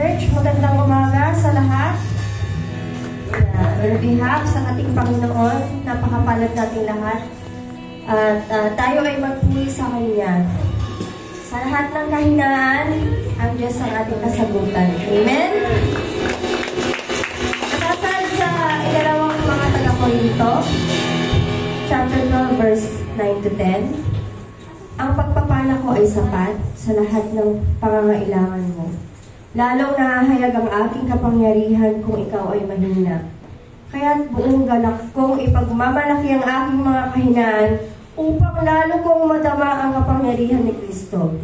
Church. Magandang umaga sa lahat. On behalf sa ating Panginoon, napakapalad nating lahat. At tayo ay magpuri sa Kanya. Sa lahat ng kahinaan, ang Diyos ang ating kasagutan. Amen? Nasasal sa ikalawang mga taga-Korinto, chapter 12, verse 9 to 10. Ang pagpapala ko ay sapat sa lahat ng pangangailangan mo. Lalong nahahayag ang aking kapangyarihan kung ikaw ay mahina. Kaya't buong galak kong ipagmamalaki ang aking mga kahinaan upang lalo kong madama ang kapangyarihan ni Kristo.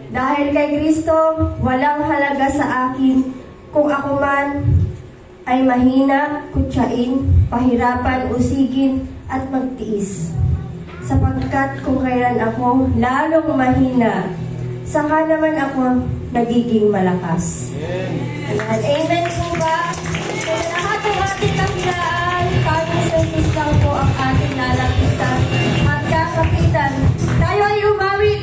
Dahil kay Kristo, walang halaga sa akin kung ako man ay mahina, kutsain, pahirapan, usigin, at magtiis. Sapagkat kung kailan ako lalong mahina, saka naman ako nagiging malakas. Amen. Amen po ba? So, lahat ng ating kapilaan, kaming service lang po ang ating lalapitan at kakapitan. Tayo ay umawit!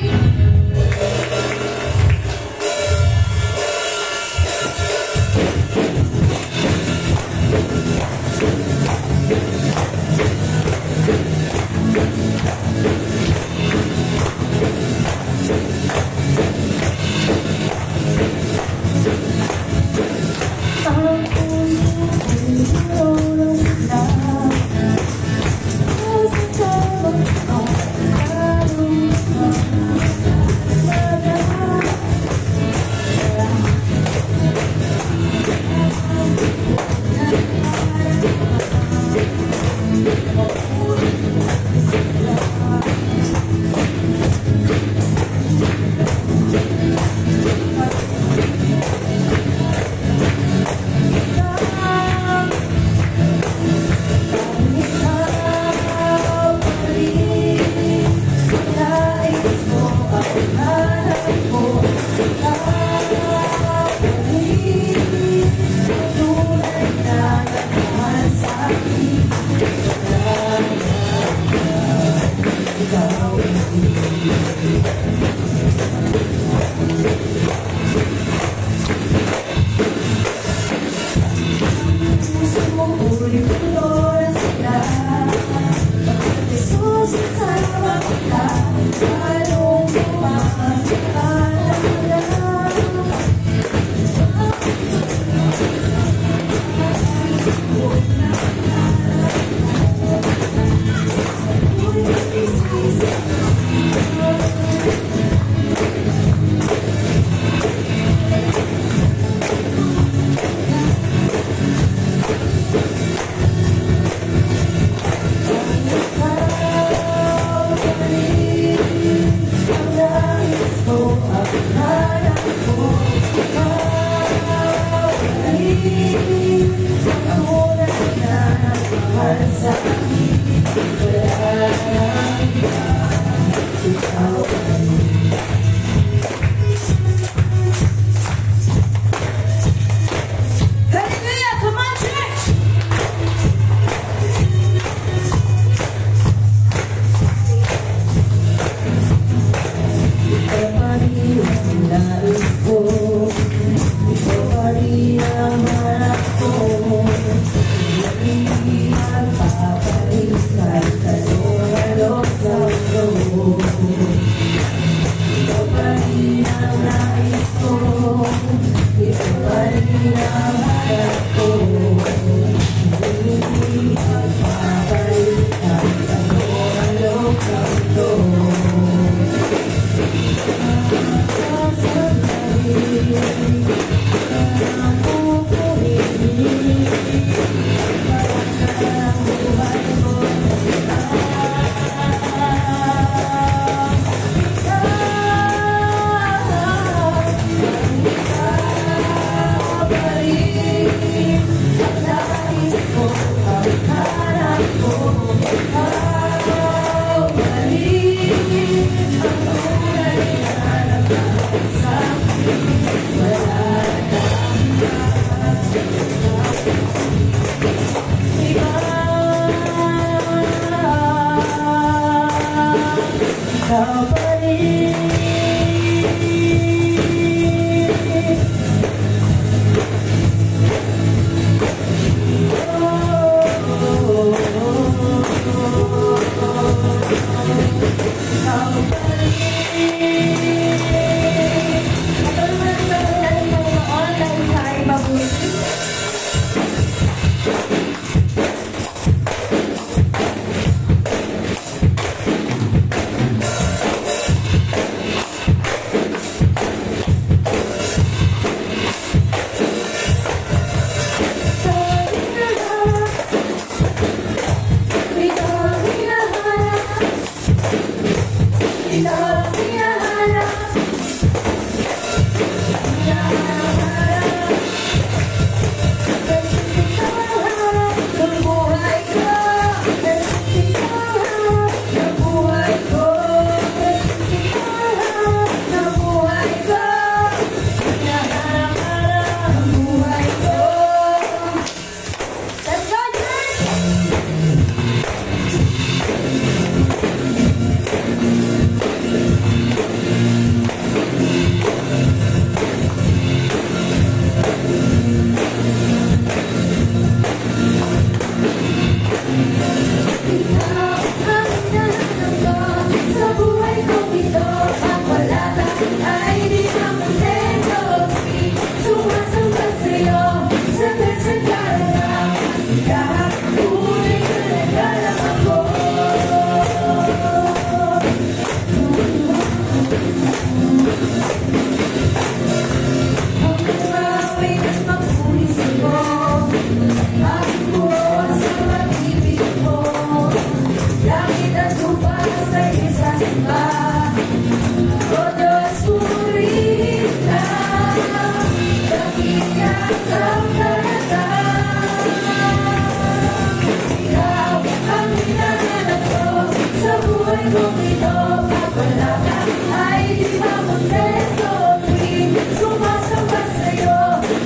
buhay kong ito, pag wala ka, ay di makontento. Tuwing sumasamba sa'yo,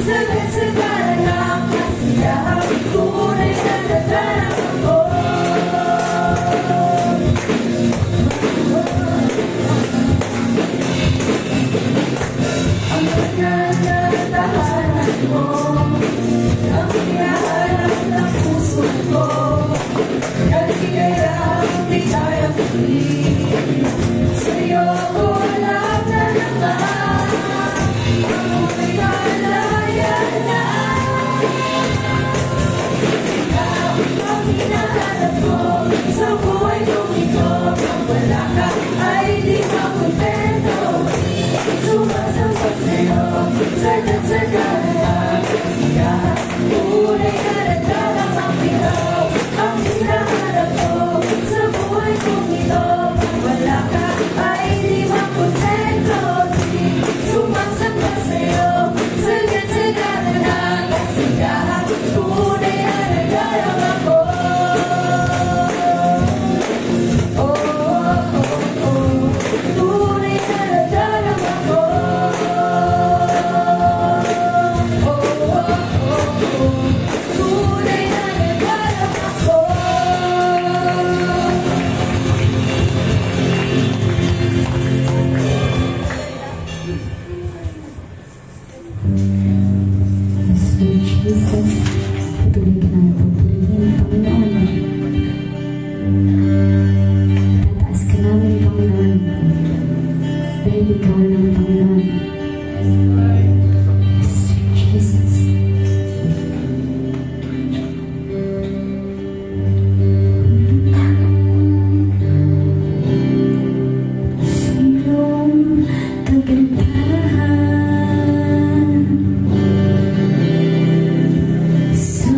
sagad-sagad ang kasiyahan, tunay na nadarama ko. Ang pananatahanan mo, ang hinahanap ng puso ko, kaligayang di kaya tuloy. Sa'yo ko alam na naman, ang ako'y malaya na. Ikaw ang hinahanap ko sa buhay kong ito, pag wala ka ay di makontento. Sumasamba sa'yo, sagad-sagad ang kasiyahan, tunay na nadarama ikaw ang hinahanap ko sa buhay kong ito, pag wala ka ay di makontento. Sumasamba sa'yo, sagad-sagad ang kasiyahan, tunay na nadarama ko. Oh, oh, oh, oh, tunay na nadarama ko. Oh, oh, oh, oh, tunay na nadarama ko. Yes, Lord Jesus, patuloy ka namin pagpiliin, Panginoon. Tataas ka namin, Panginoon. Dahil ikaw lang, Panginoon. Yes, Lord Jesus. Iyong kagandahan sa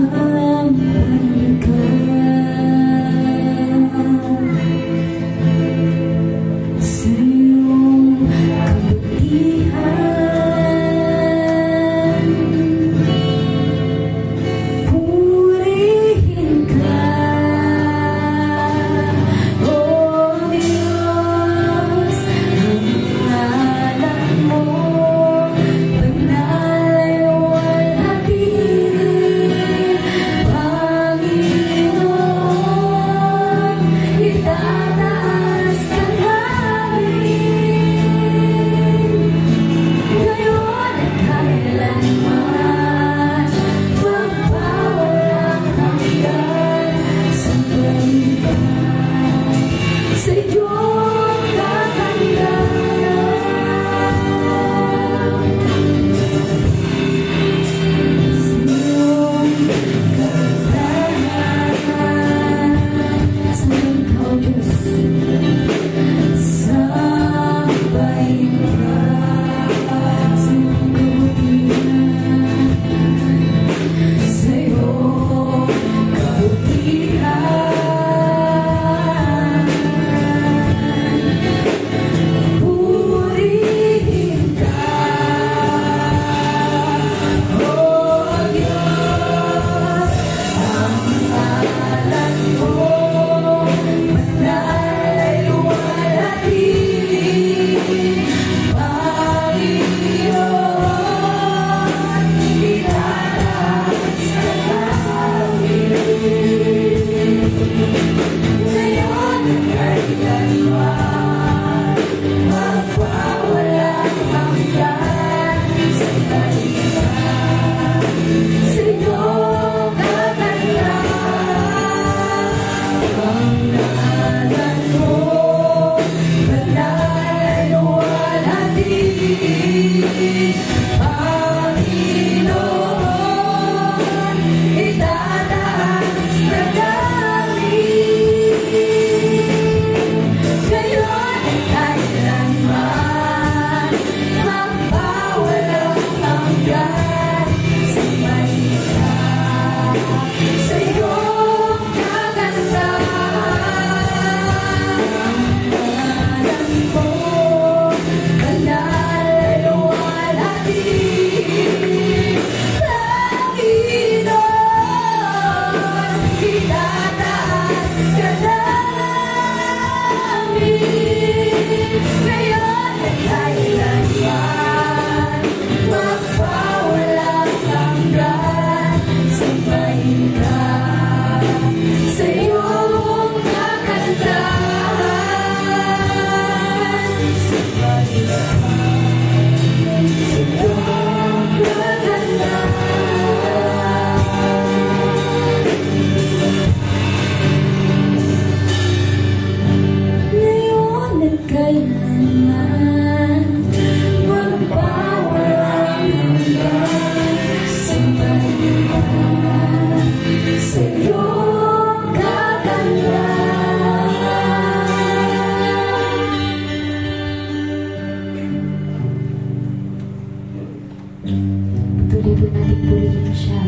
patuloy po natin purihin siya.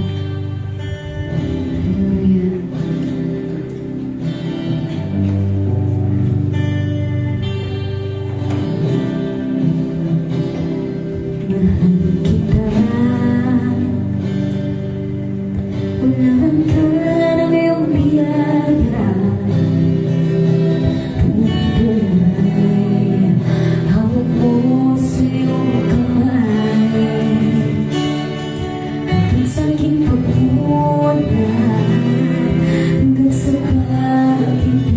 Hallelujah. Mahal kita, unahan ka ng iyong biyaya. Buhay, hawak mo sa iyong kamay. Hanggang sa aking pagmuna, hanggang sa pag-ibig,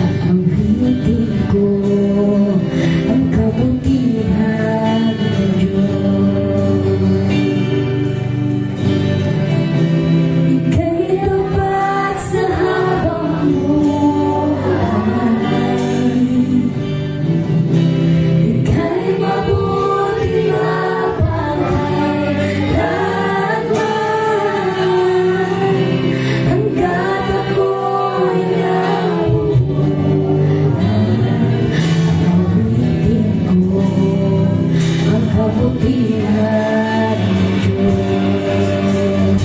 aawitin ko ang kabutihan ng Diyos. Ika'y tapat sa habang buhay. Ika'y mabuti mapagkailanman. Hangga't ako'y nabubuhay, aawitin ko ang kabutihan ng Diyos.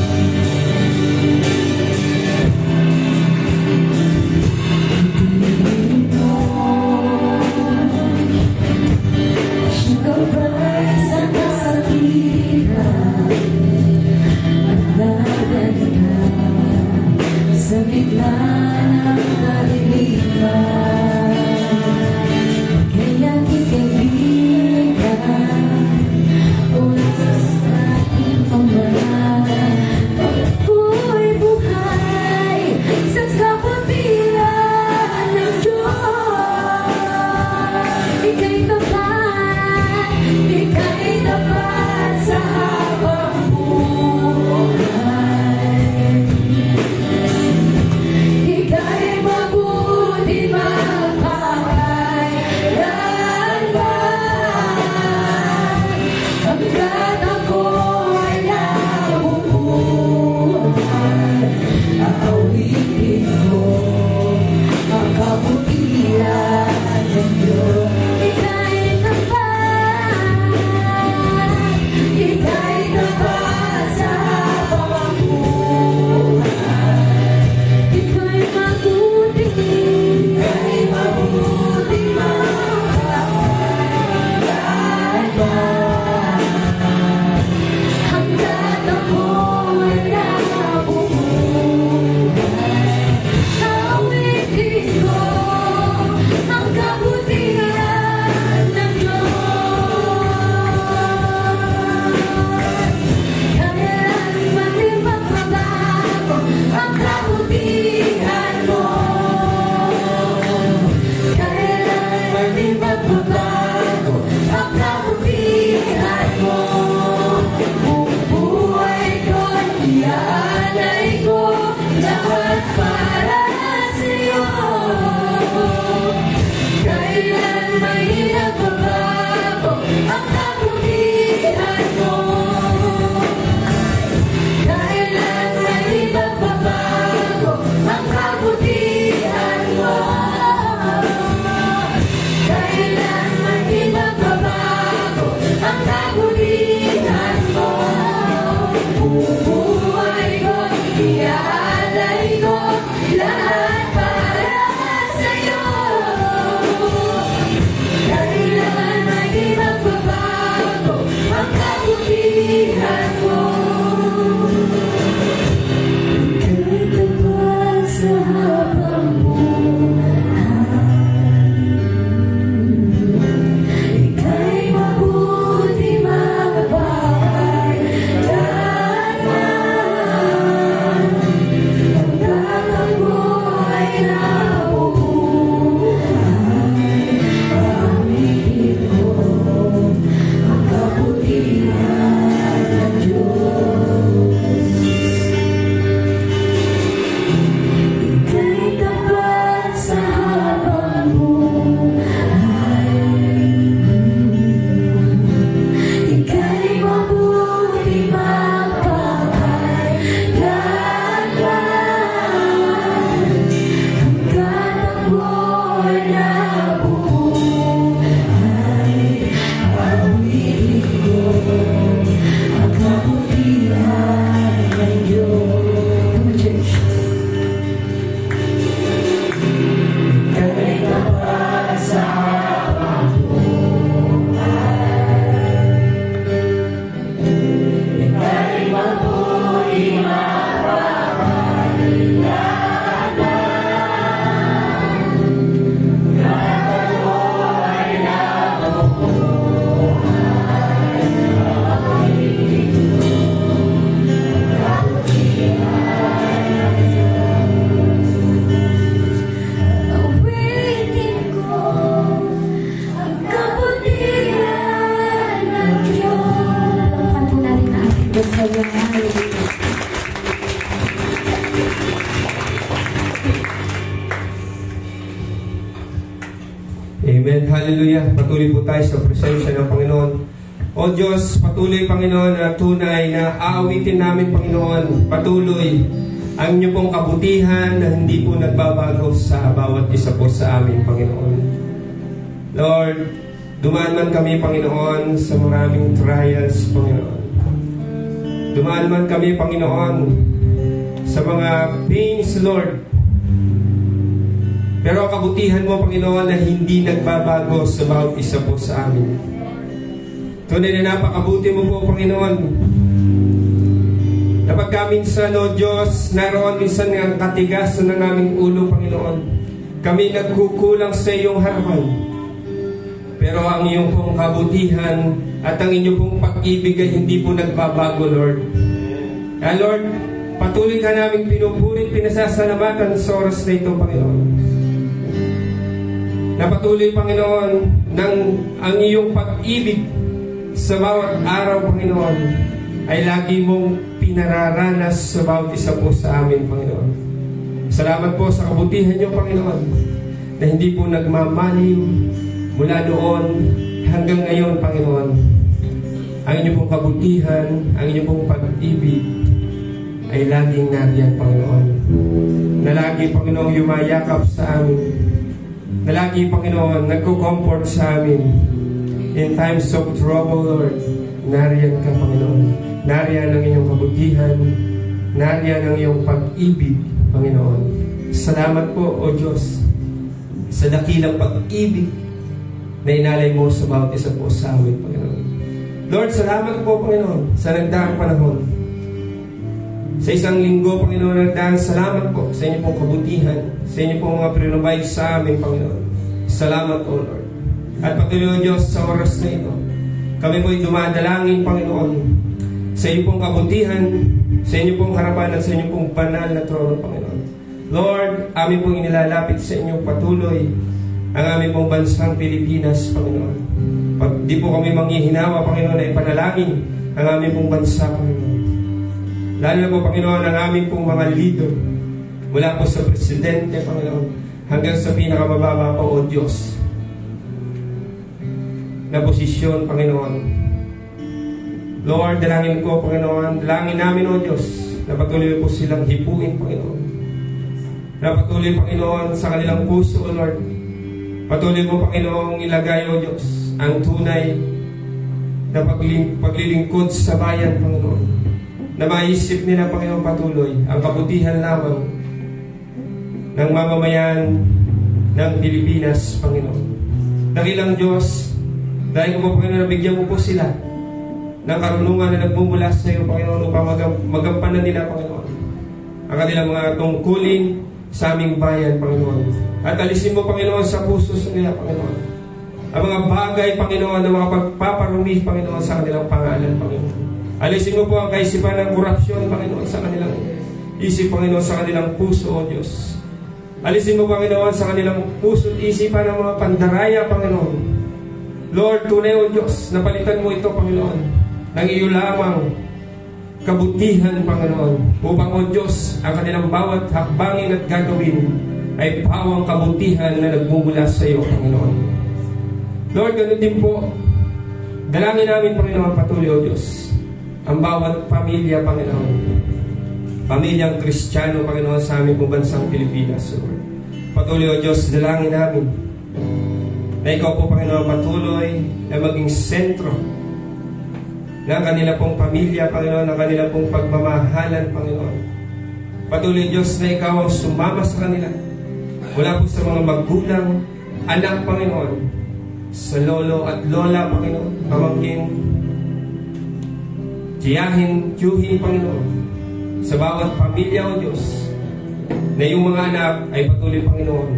Ibigin mo siyang gabay sa kasakitan at naganda sa gitna ng kalimitan. Kaya ikaibigan, walang Sobrang hallelujah. Amen. Hallelujah. Patuloy po tayo sa presensya ng Panginoon. O Diyos, patuloy, Panginoon, na tunay na aawitin namin, Panginoon, patuloy ang inyo pong kabutihan na hindi po nagbabago sa bawat isa po sa amin, Panginoon. Lord, dumaan man kami, Panginoon, sa maraming trials, Panginoon. Dumaan man kami, Panginoon, sa mga pains, Lord. Pero ang kabutihan mo, Panginoon, na hindi nagbabago sa bawat isa po sa amin. Tunay na napakabuti mo po, Panginoon. Kapag minsan, O Diyos, naroon minsan ang katigasan ng aming ulo, Panginoon. Kami nagkukulang sa iyong harapan. Pero ang iyong pong kabutihan at ang inyong pong pag-ibig ay hindi po nagbabago, Lord. Kaya, Lord, patuloy ka namin pinupurit, pinasasalamatan sa oras na ito, Panginoon. Napatuloy, Panginoon, ng ang iyong pag-ibig sa bawat araw, Panginoon, ay lagi mong pinararanas sa bawat isa po sa amin, Panginoon. Salamat po sa kabutihan niyo, Panginoon, na hindi po nagmamaliw mula noon hanggang ngayon, Panginoon. Ang inyong pong kabutihan, ang inyong pong pag-ibig ay laging nariyan, Panginoon. Na lagi, Panginoon, yumayakap sa amin. Na lagi, Panginoon, nagko-comfort sa amin. In times of trouble, Lord, nariyan ka, Panginoon. Nariyan ang iyong kabutihan. Nariyan ang iyong pag-ibig, Panginoon. Salamat po, O Diyos, sa dakilang pag-ibig na inalay mo sa bawat isa po sa amin, Panginoon. Lord, salamat po, Panginoon, sa nagdaang panahon. Sa isang linggo, Panginoon, nagdaan, salamat po sa inyo pong kabutihan, sa inyo pong mga prinubay sa amin, Panginoon. Salamat, O Lord. At patuloy, O Diyos, sa oras na ito, kami po'y dumadalangin, Panginoon, sa inyo pong kabutihan, sa inyo pong harapan at sa inyo pong banal na trono, Panginoon. Lord, amin pong inilalapit sa inyo patuloy ang aming pong bansang Pilipinas, Panginoon. Pag di po kami manghihinawa, Panginoon, ay panalangin ang aming pong bansa, Panginoon. Lalo na po, Panginoon, ang aming pong mga leader, mula po sa presidente, Panginoon, hanggang sa pinakamababa pa, O Diyos, na posisyon, Panginoon. Lord, dalangin ko, Panginoon, dalangin namin, O Diyos, na patuloy po silang hipuin, Panginoon. Na patuloy, Panginoon, sa kanilang puso, O Lord. Patuloy po, Panginoon, ilagay, O Diyos, ang tunay na paglilingkod sa bayan, Panginoon. Na maisip nila, Panginoon, patuloy ang kabutihan lamang ng mamamayan ng Pilipinas, Panginoon. Dakilang Diyos, dahil ko po, Panginoon, nabigyan mo po sila ng karunungan na nagmumula sa iyo, Panginoon, upang magampanan nila, Panginoon, ang kanilang mga tungkulin sa aming bayan, Panginoon. At alisin mo, Panginoon, sa puso nila, Panginoon, ang mga bagay, Panginoon, na mga pagpaparumi, Panginoon, sa kanilang pangalan, Panginoon. Alisin mo po ang kaisipan ng korupsyon, Panginoon, sa kanilang isip, Panginoon, sa kanilang puso, O Diyos. Alisin mo, Panginoon, sa kanilang puso at isipan ng mga pandaraya, Panginoon. Lord, tunay, O Diyos, napalitan mo ito, Panginoon, ng iyo lamang kabutihan, Panginoon, upang, O Diyos, ang kanilang bawat hakbangin at gagawin ay pawang kabutihan na nagmumula sa iyo, Panginoon. Lord, ganun din po, dalangin namin, Panginoon, patuloy, O Diyos, ang bawat pamilya, Panginoon, pamilyang Kristiyano, Panginoon, sa aming bansang Pilipinas, Lord. Patuloy, O Diyos, dalangin namin na ikaw po, Panginoon, patuloy na maging sentro ng kanila pong pamilya, Panginoon, ng kanila pong pagmamahalan, Panginoon. Patuloy, Diyos, na ikaw ang sumama sa kanila mula po sa mga magulang, anak, Panginoon, sa lolo at lola, Panginoon, pamangkin, tiyahin, tiyuhin, Panginoon, sa bawat pamilya, O Diyos, na yung mga anak ay patuloy, Panginoon,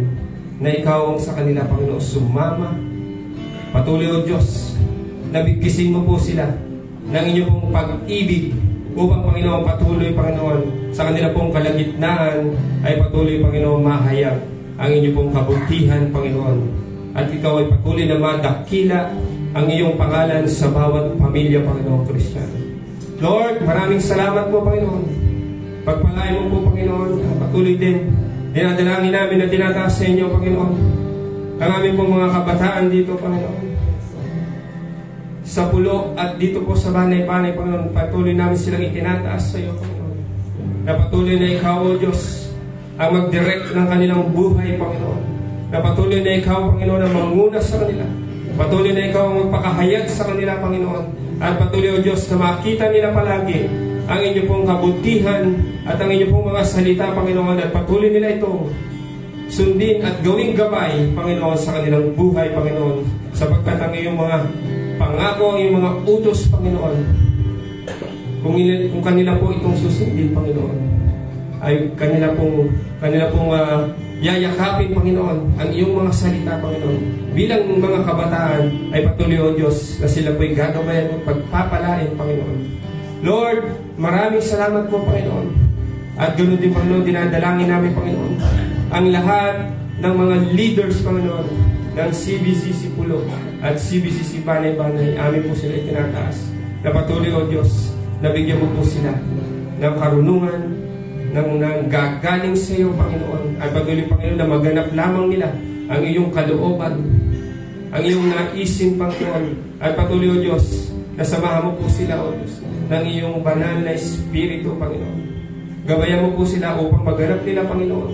na ikaw ang sa kanila, Panginoon, sumama. Patuloy, O Diyos, na bigkisin mo po sila ng inyong pong pag-ibig upang, Panginoon, patuloy, Panginoon, sa kanila pong kalagitnaan ay patuloy, Panginoon, mahayag ang inyong pong kabutihan, Panginoon. At ikaw ay patuloy na madakila ang iyong pangalan sa bawat pamilya, Panginoon Kristiyano. Lord, maraming salamat po, Panginoon. Pagpalain mo po, Panginoon, ang patuloy din. Dinadalangin namin na tinataas sa inyo, Panginoon. Ang aming pong mga kabataan dito, Panginoon. Sa pulo at dito po sa banay-banay, Panginoon, patuloy namin silang itinataas sa iyo, Panginoon. Na patuloy na ikaw, O Diyos, ang mag-direct ng kanilang buhay, Panginoon. Na patuloy na ikaw, Panginoon, ang manguna sa kanila. Patuloy na ikaw ang magpakahayag sa kanila, Panginoon. At patuloy, O Diyos, na makita nila palagi ang inyo pong kabutihan at ang inyo pong mga salita, Panginoon. At patuloy nila ito sundin at gawing gabay, Panginoon, sa kanilang buhay, Panginoon. Sapagkat ang iyong mga pangako, ang iyong mga utos, Panginoon, kung kanila po itong susundin, Panginoon, ay kanila pong yayakapin, Panginoon, ang iyong mga salita, Panginoon. Bilang mga kabataan, ay patuloy, O Diyos, na sila po'y gagabayan at pagpapalain, Panginoon. Lord, maraming salamat po, Panginoon. At ganoon din, Panginoon, dinadalangin namin, Panginoon, ang lahat ng mga leaders, Panginoon, ng CBCC Pulo at CBCC Banay-Banay, amin po sila itinataas. Na patuloy, O Diyos, nabigyan mo po sila ng karunungan, ng gagaling sa iyo, Panginoon. At patuloy, Panginoon, na maganap lamang nila ang iyong kalooban, ang iyong naisin, Panginoon. At patuloy, O Diyos, na samahan mo po sila, O Diyos, ng iyong banal na Espiritu, Panginoon. Gabayan mo po sila upang maganap nila, Panginoon,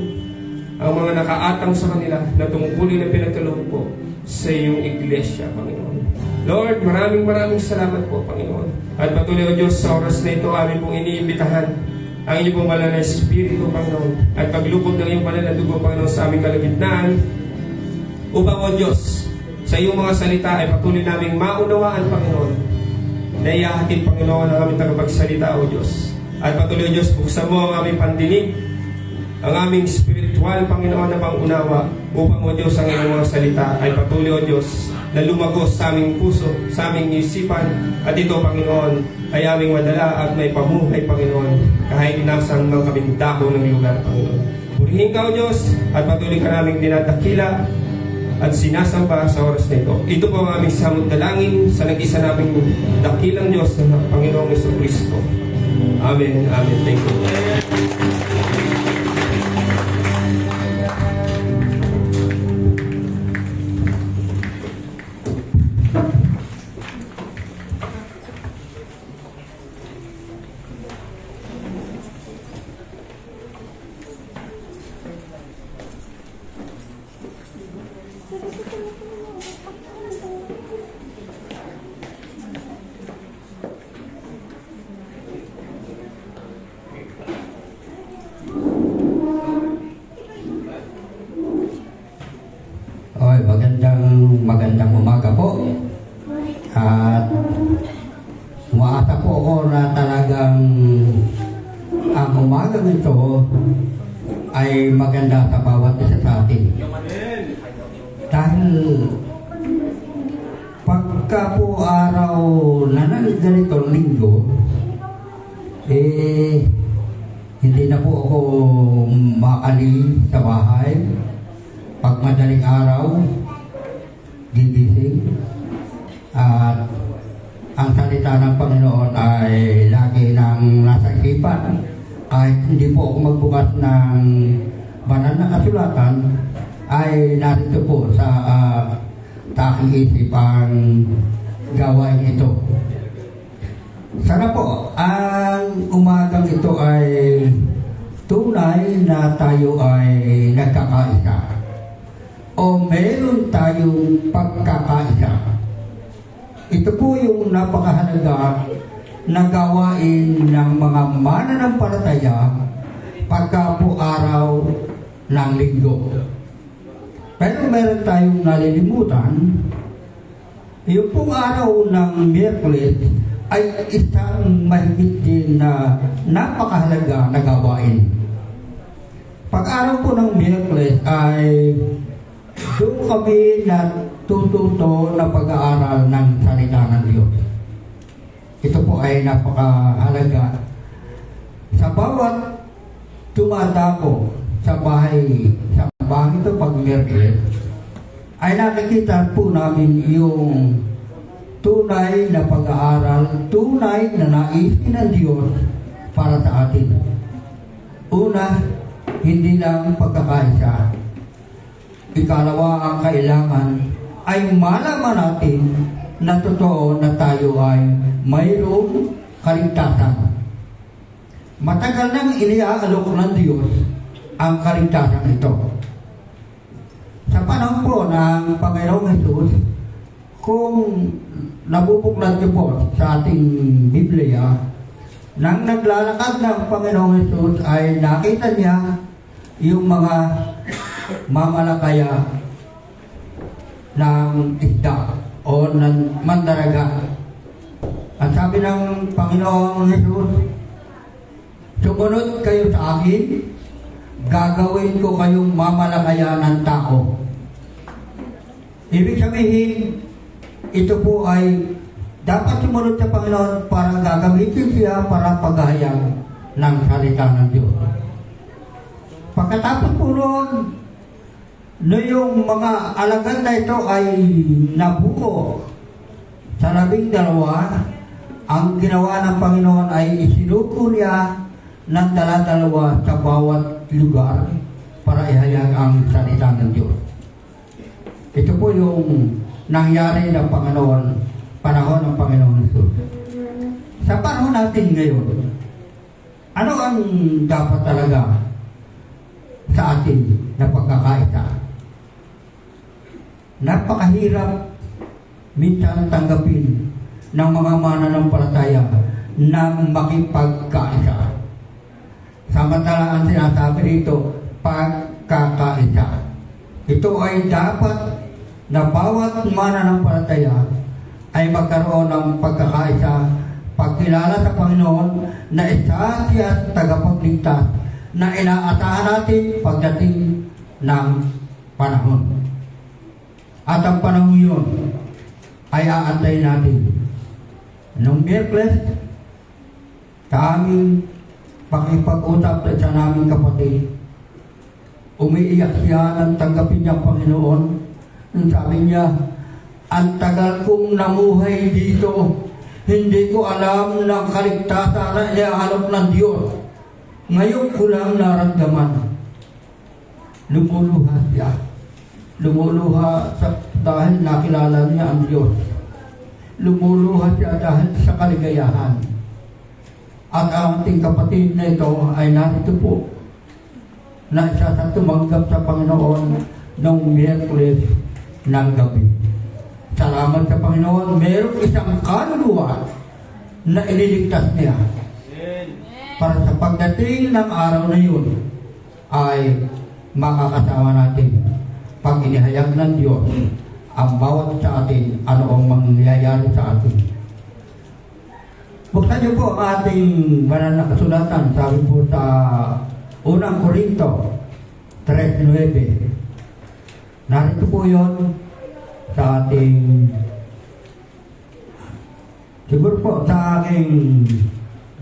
ang mga nakaatang sa kanila na tungkulin na pinatulong po sa iyong iglesia, Panginoon. Lord, maraming salamat po, Panginoon. At patuloy, O Diyos, sa oras na ito, amin pong iniimbitahan ang inyong pong banal na Espiritu, Panginoon, at paglubog ng iyong banal na dugo, Panginoon, sa aming kalagitnaan, upang, O Diyos, sa iyong mga salita ay patuloy naming maunawaan, Panginoon, na iyahatid, Panginoon, ang aming tagapagsalita, O Diyos. At patuloy, O Diyos, buksan mo ang aming pandinig, ang aming spiritual, Panginoon, na pangunawa, upang, O Diyos, ang iyong mga salita ay patuloy, O Diyos, na lumagos sa aming puso, sa aming isipan, at ito, Panginoon, ay aming madala at may pamuhay, Panginoon, kahit nasang mga kabindako ng lugar, Panginoon. Purihin ka, O Diyos, at patuloy ka naming dinadakila at sinasamba sa oras na ito. Ito po ang aming samot dalangin sa nag-isa naming dakilang Diyos na Panginoong Jesucristo. Amen. Amen. Thank you. Okay, magandang umaga po. At umaasa po ako na talagang ang umaga nito ay maganda sa bawat isa sa atin. Dahil pagka po araw na ng ganitong linggo, hindi na po ako makali sa bahay. Pag madaling araw, gigising. At ang salita ng Panginoon ay lagi nang nasa isipan. Kahit hindi po ako magbukas ng banal na kasulatan, ay narito po sa aking isip ang gawain ito. Sana po, ang umagang ito ay tunay na tayo ay nagkakaisa. O meron tayong pagkakaisa. Ito po yung napakahalaga na gawain ng mga mananampalataya pagka po araw ng linggo. Pero meron tayong nalilimutan, yung pong araw ng Miyerkules ay isang mahigit din na napakahalaga na gawain. Pag araw po ng Miyerkules ay doon kami natututo na pag-aaral ng salita ng Diyos. Ito po ay napakahalaga. Sa bawat tumatako sa bahay ito pag Miyerkules, ay nakikita po namin yung tunay na pag-aaral, tunay na naisin ng Diyos para sa atin. Una, hindi lang pagkakaisa. Ikalawa, ang kailangan ay malaman natin na totoo na tayo ay mayroong kaligtasan. Matagal nang iniaalok ng Diyos ang kaligtasan ito. Sa panahon po ng Panginoong Hesus, kung nabubuklat niyo po sa ating Biblia, nang naglalakad ng Panginoong Hesus ay nakita niya yung mga mamalakaya ng isda o ng mandaraga. At sabi ng Panginoong Hesus, sumunod kayo sa akin, gagawin ko kayong mamalakaya ng tao. Ibig sabihin, ito po ay dapat sumunod sa Panginoon para gagamitin siya para paghahayag ng salita ng Diyos. Pagkatapos po noon, yung mga alagad na ito ay nabuo sa 12, ang ginawa ng Panginoon ay isinuko niya ng dala-dalawa sa bawat lugar para ihayag ang salita ng Diyos. Ito po yung nangyari ng Panginoon, panahon ng Panginoon Jesus. Sa panahon natin ngayon, ano ang dapat talaga sa atin na pagkakaisa? Napakahirap minsan tanggapin ng mga mananampalataya na makipagkaisa. Samantalang ang sinasabi dito, pagkakaisa. Ito ay dapat na bawat mananampalataya ay magkaroon ng pagkakaisa, pagkilala sa Panginoon na isa siya tagapagligtas na inaasahan natin pagdating ng panahon. At ang panahon yun ay aantayin natin. Noong Miyerkules, sa aming pakipag-usap sa naming kapatid, umiiyak siya nang tanggapin niya ang Panginoon. Sabi niya, ang tagal kong namuhay dito, hindi ko alam ng kaligtasan na iniaalok ng Diyos. Ngayon ko lang naramdaman. Lumuluha siya. Lumuluha dahil nakilala niya ang Diyos. Lumuluha siya dahil sa kaligayahan. At ang ating kapatid na ito ay narito po na siya sa tumanggap sa Panginoon noong Miyerkules ng gabi. Salamat sa Panginoon, mayroong isang kaluluwa na ililigtas niya. Para sa pagdating ng araw na yun, ay makakasama natin pag inihayag ng Diyos ang bawat sa atin, ano ang mangyayari sa atin. Buksan niyo po ang ating banal na kasulatan, sabi po sa Unang Korinto 3:9. Narito po yun sa ating, siguro po sa aking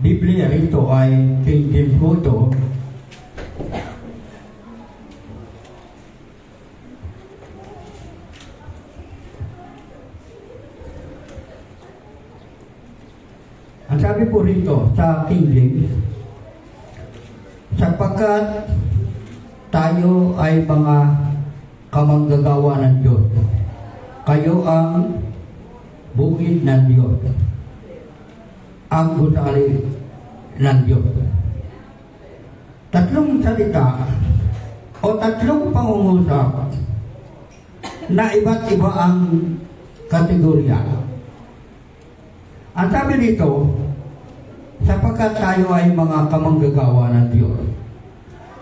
Biblia rito ay King James po ito. Ang sabi po rito sa King James, sapagkat tayo ay mga kamanggagawa ng Diyos, kayo ang bukid ng Diyos, ang gusali ng Diyos. Tatlong salita o tatlong pangungusap na iba't iba ang kategorya. Ang sabi dito, sapagkat tayo ay mga kamanggagawa ng Diyos.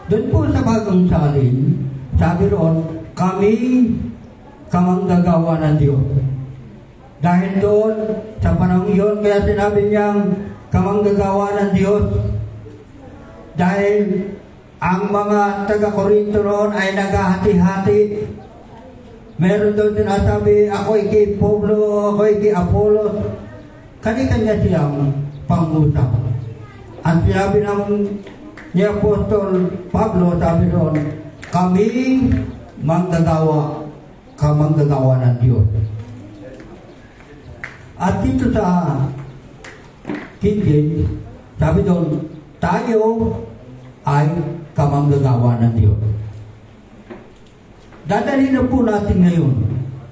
Doon po sa bagong salin, sabi roon, kami kamanggagawa ng Diyos. Dahil doon, sa panahon yun, kaya sinabi niyang kamanggagawa ng Diyos. Dahil ang mga taga-Korinto roon ay naghahati-hati. Meron doon sinasabi, ako'y kay Pablo, ako'y kay Apollos. Kanya-kanya silang pangusap. Ang sinabi ng ni Apostol Pablo, sabi doon, kami kamanggagawa ng Diyos. At dito sa King James, sabi doon, tayo ay kamanggagawa ng Diyos. Dadalhin na po natin ngayon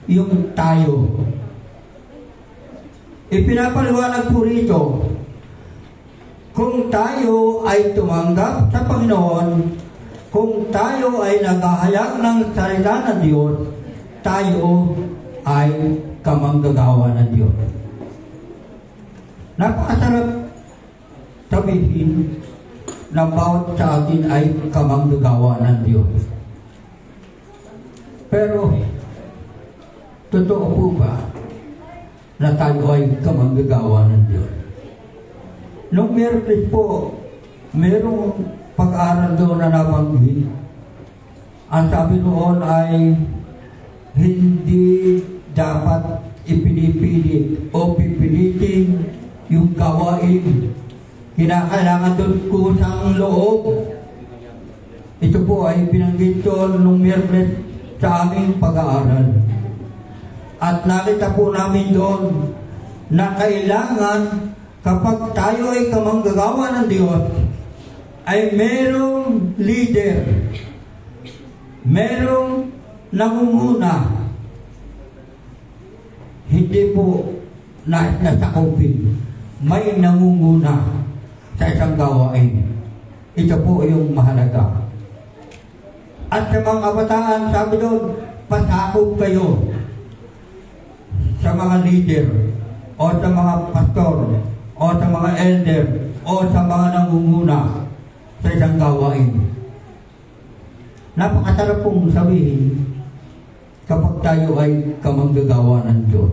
yung tayo. Ipinapaliwanag po rito, kung tayo ay tumanggap sa Panginoon, kung tayo ay naghahayag ng salita ng Diyos, tayo ay kamanggagawa ng Diyos. Napakasarap sabihin na bawat sa atin ay kamanggagawa ng Diyos. Pero, totoo po ba na tayo ay kamanggagawa ng Diyos? Nung Miyerkules po, merong pag-aaral doon na nabanggit. Ang sabi noon ay hindi dapat ipinipilit o pipilitin yung gawain. Kinakailangan doon kusang loob. Ito po ay binanggit doon nung Miyerkules sa aming pag-aaral. At nakita po namin doon na kailangan kapag tayo ay kamanggagawa ng Diyos, ay merong leader, merong nangunguna. Hindi po nasakupin, may nangunguna sa isang gawain. Ito po yung mahalaga. At sa mga kabataan, sabi doon, pasakop kayo sa mga leader, o sa mga pastor, o sa mga elder, o sa mga nangunguna sa isang gawain. Napakasarap pong sabihin kapag tayo ay kamanggagawa ng Diyos.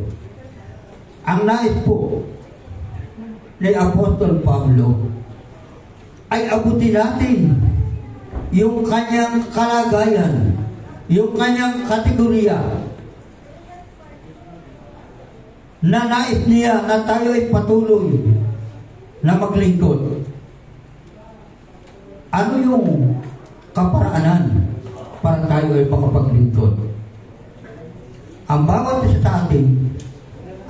Ang nais po ni Apostol Pablo ay abutin natin yung kanyang kalagayan, yung kanyang kategorya na nais niya na tayo ay patuloy na maglingkod. Ano yung kaparaanan para tayo ay makapaglingkod? Ang bawat isa sa atin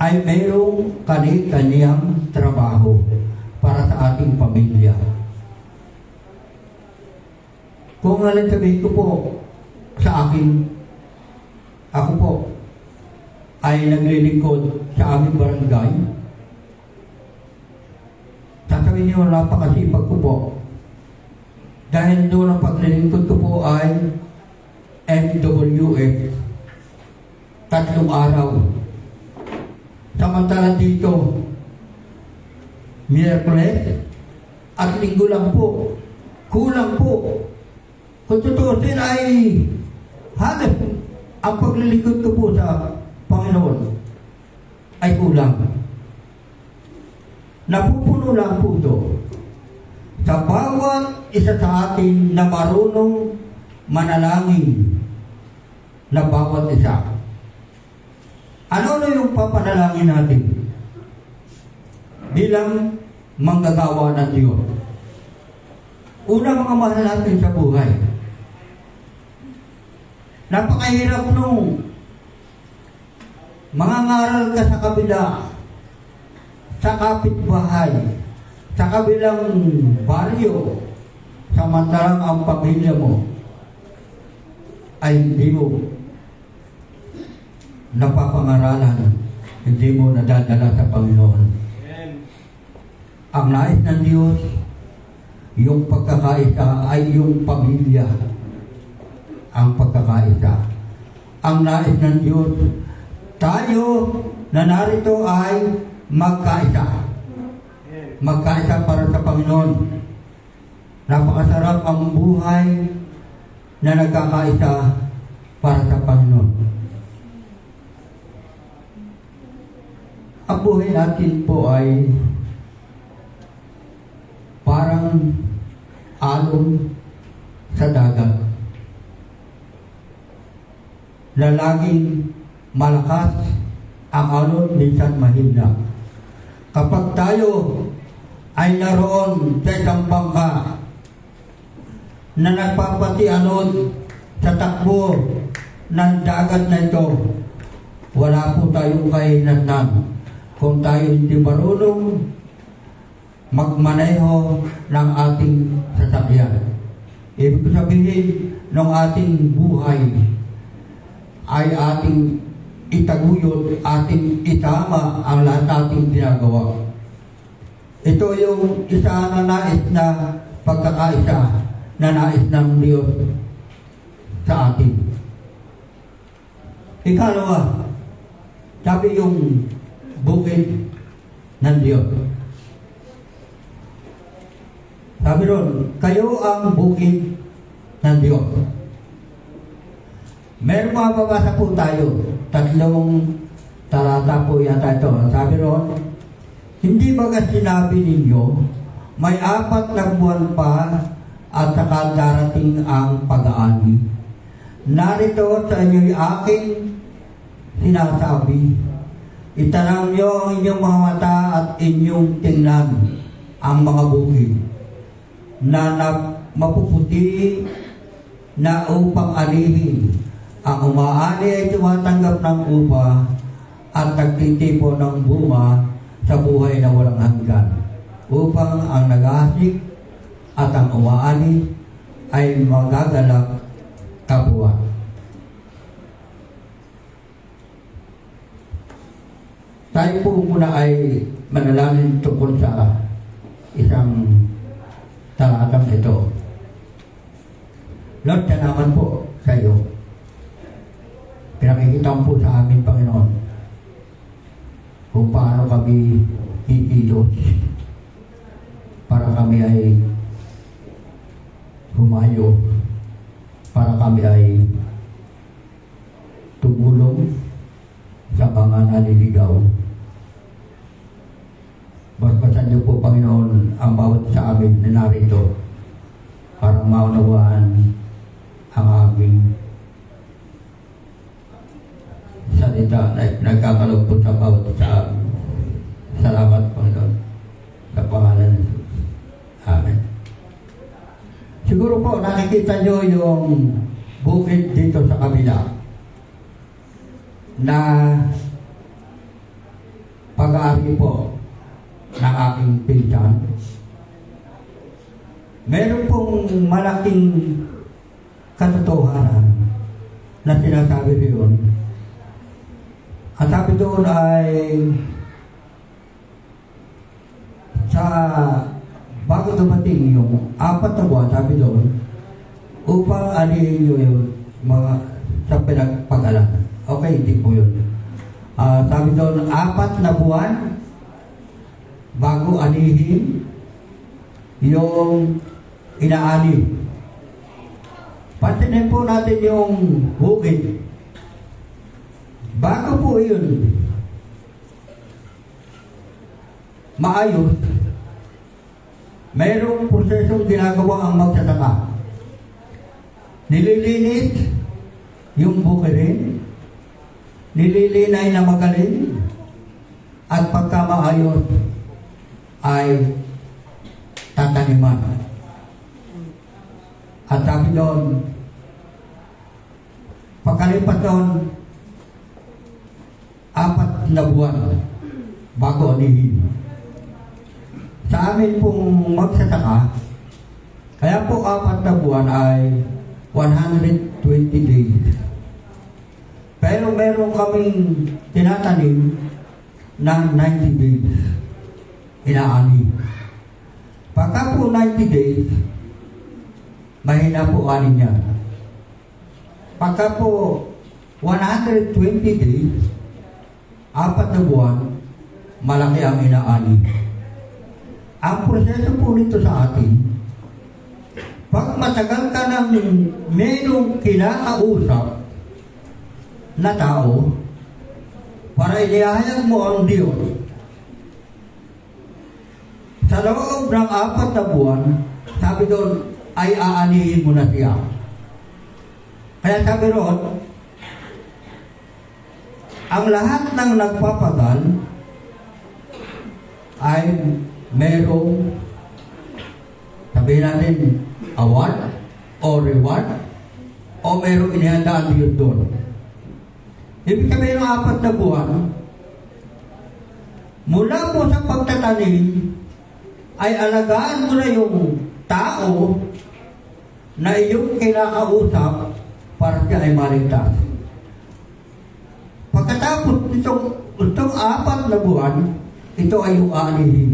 ay mayroong kani-kaniyang trabaho para sa ating pamilya. Kung sabihin ko po sa akin, ako po ay naglilingkod sa aming barangay, sasabihin niyo, napakasipag ko po. Dahil doon ang paglilingkod ko po ay MWF, 3 araw. Samantalang dito, Miyerkules at Linggo lang po. Kulang po. Kung tutusin ay halos ang paglilingkod ko po sa Panginoon ay kulang. Napupuno lang po ito sa bawat isa sa atin na marunong manalangin na bawat isa. Ano yung papanalangin natin bilang manggagawa ng Diyos? Una, mga mahal natin sa buhay. Napakahirap nung mangangaral ka sa kabila, sa kapitbahay, sa kabilang baryo, samantalang ang pamilya mo ay hindi mo napapangaralan, hindi mo nadadala sa Panginoon. Ang nais ng Diyos, yung pagkakaisa ay yung pamilya ang pagkakaisa. Ang nais ng Diyos, tayo na narito ay magkaisa. Magkaisa para sa Panginoon. Napakasarap ang buhay na nagkakaisa para sa Panginoon. Ang buhay natin po ay parang alon sa dagat na laging malakas ang alon, minsan mahina. Kapag tayo ay naroon sa isang bangka na nagpapatianod sa takbo ng dagat na ito, wala po tayong kahinatnan. kung tayo hindi marunong magmaneho ng ating sasakyan. Ibig sabihin ng ating buhay ay ating itaguyod, ating itama ang lahat nating ginagawa. Ito yung isa na nais na pagkakaisa na nais ng Diyos sa atin. Ikalawa, sabi yung bukid ng Diyos. Sabi ron, kayo ang bukid ng Diyos. Meron mga babasa po tayo, 3 talata po yata ito. Sabi ron, hindi ba sinabi ninyo, may 4 na buwan pa at saka darating ang pag-aani. Narito sa inyo'y aking sinasabi, itanang nyo ang inyong mga mata at inyong tingnan ang mga bukid na mapuputi na upang alihin. Ang umaani ay tumatanggap ng upa at nagtitipon ng bunga sa buhay na walang hanggan, upang ang nag-aasik at ang umaani ay magagalak kapwa. Tayo po muna ay manalangin tungkol sa isang talatang ito. Lord, salamat po sa iyo. Pinakikita mo po sa amin, Panginoon, kung paano kami iilos para kami ay humayo, para kami ay tumulong sa mga naliligaw. Basbasan niyo po, Panginoon, ang bawat sa amin na narito para maunawaan ang aming salita na nagkakalog po sa bawat sa amin. Salamat, Panginoon, sa pangalan ng Jesus. Amen. Siguro po nakikita nyo yung bukid dito sa kabila na pag-aari po ng aking pinsan. Meron pong malaking katotohanan na sinasabi doon. At sabi doon ay sa bago dumating yung 4 na buwan, sabi doon, upang alihin nyo yung mga sa pinagpagalan. Okay, hindi po yun. Sabi doon, 4 na buwan bago alihin yung inaani. Pansinin po natin yung bukid. Bago po yun maayos, mayroong prosesong ginagawa ang magsasaka. Nililinis yung bukirin, nililinay na magaling, at pagka maayos ay tataniman. At sabi doon, pagkalipas doon, 4 na buwan bago anihin. Sa amin pong magsasaka, kaya po 4 na buwan ay 120 days. Pero meron kaming tinatanim ng 90 days. Inaani. Pagka po 90 days, mahina po ani niya. Pagka po 120 days, 4 na buwan, malaki ang inaani. Ang proseso po nito sa atin, pag matagal ka ng merong kinakausap na tao, para inihayag mo ang Diyos, sa loob ng 4 na buwan, sabi doon, ay aanihin mo na siya. Kaya sabi roon, ang lahat ng nagpapagal ay merong, sabihin natin, award o reward o merong inihandaan Diyos doon. Ibig sabihin ng 4 na buwan, Mula po sa pagtatanim, ay alagaan mo na yung tao na iyong kinakausap para siya ay maligtas. Pagkatapos itong 4 na buwan, ito ay yung aanihin.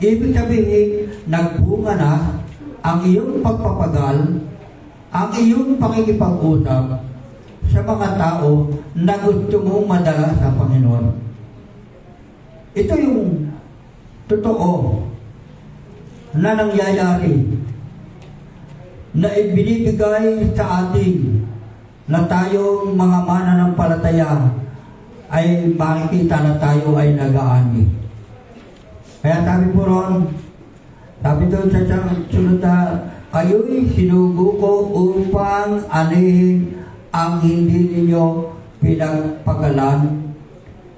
Ibig sabihin, nagbunga na ang iyong pagpapagal, ang iyong pakikipag-usap sa mga tao na gusto mong madala sa Panginoon. Ito yung totoo na nangyayari na ibinibigay sa atin na tayong mga mananampalataya ay makikita na tayo ay nag-aani. Kaya sabi po ron, sabi doon sa sunod na, kayo'y sinugo ko upang anihin ang hindi ninyo pinagpagalan,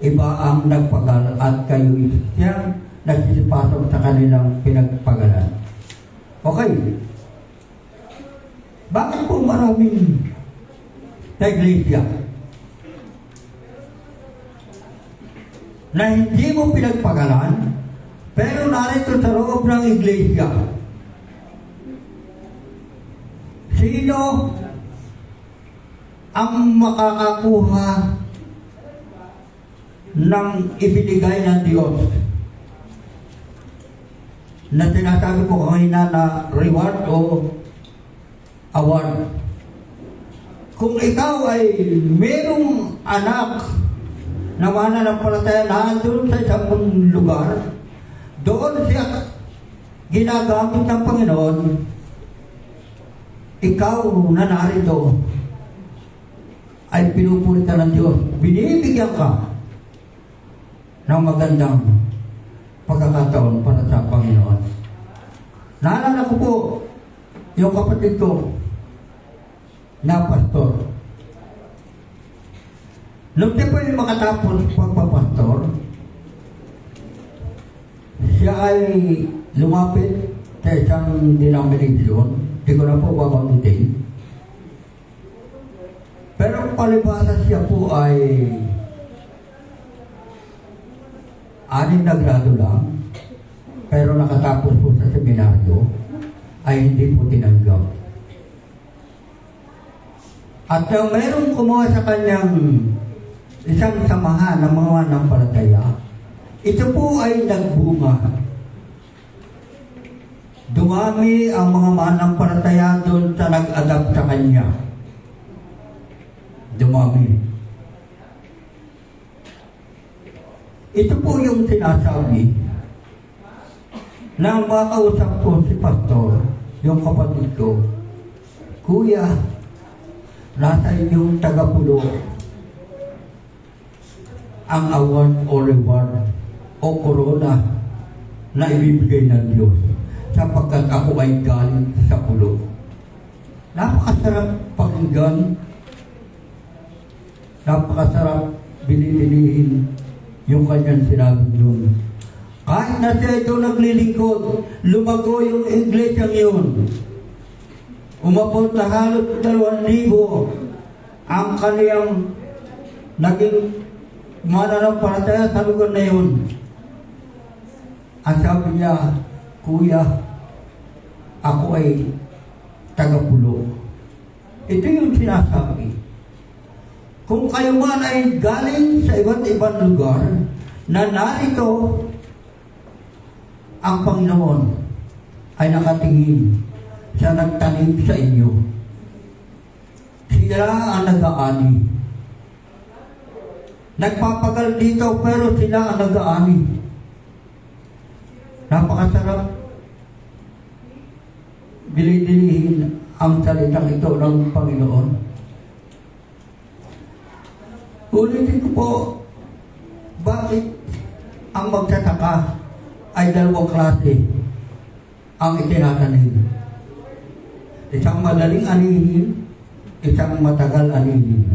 iba ang nagpagal at kayo'y siyang nagsisipasok sa kanilang pinagpagalan. Okay. Bakit po maraming sa iglesia na hindi mo pinagpagalan, pero narito sa loob ng iglesia, sino ang makakakuha ng ibinigay ng Diyos na sinasabi ko kanina na reward o award? Kung ikaw ay merong anak na mananampalataya na doon sa isang lugar, doon siya ginagamit ng Panginoon, ikaw na narito ay pinupuri ka ng Diyos. Binibigyan ka ng magandang pagkakataon para sa Panginoon. Naalala ko po yung kapatid ko na pastor. Nung siya po yung makatapos pagpapastor, siya ay lumapit sa isang denomination, di ko na po babanggitin. Pero palibasa siya po ay 6 na grado lang, pero nakatapos po sa seminaryo, ay hindi po tinanggap. At nang mayroong kumuha sa kanyang isang samahan ng mga nanampalataya, ito po ay nagbunga. Dumami ang mga mananampalataya doon sa nag-adapt sa kanya. Dumami. Ito po yung sinasabi na makausap ko si pastor, yung kapatid ko, Kuya, nasa inyong tagapulo ang award o reward o corona na ibibigay ng Diyos sapagkat ako ay galing sa pulo. Napakasarap pakinggan, napakasarap binibinihin yung kanyang sinabi yun. Kahit na siya ito naglilingkod, lumago yung iglesia yun. Umabot na halos 2,000 ang kaniyang naging mananampalataya sa lugar na yun. Ang sabi niya, Kuya, ako ay tagapulo. Ito yung sinasabi. Kung kayo man ay galing sa iba't ibang lugar, na narito ang Panginoon ay nakatingin sa nagtanim sa inyo. Sila ang nag-aani. Nagpapagal dito pero sila ang nag-aani. Napakasarap bilidilihin ang salitang ito ng Panginoon. Ulitin ko po, bakit ang magtataka ay 2 klase ang itinatanim? Isang madaling anihin, isang matagal anihin.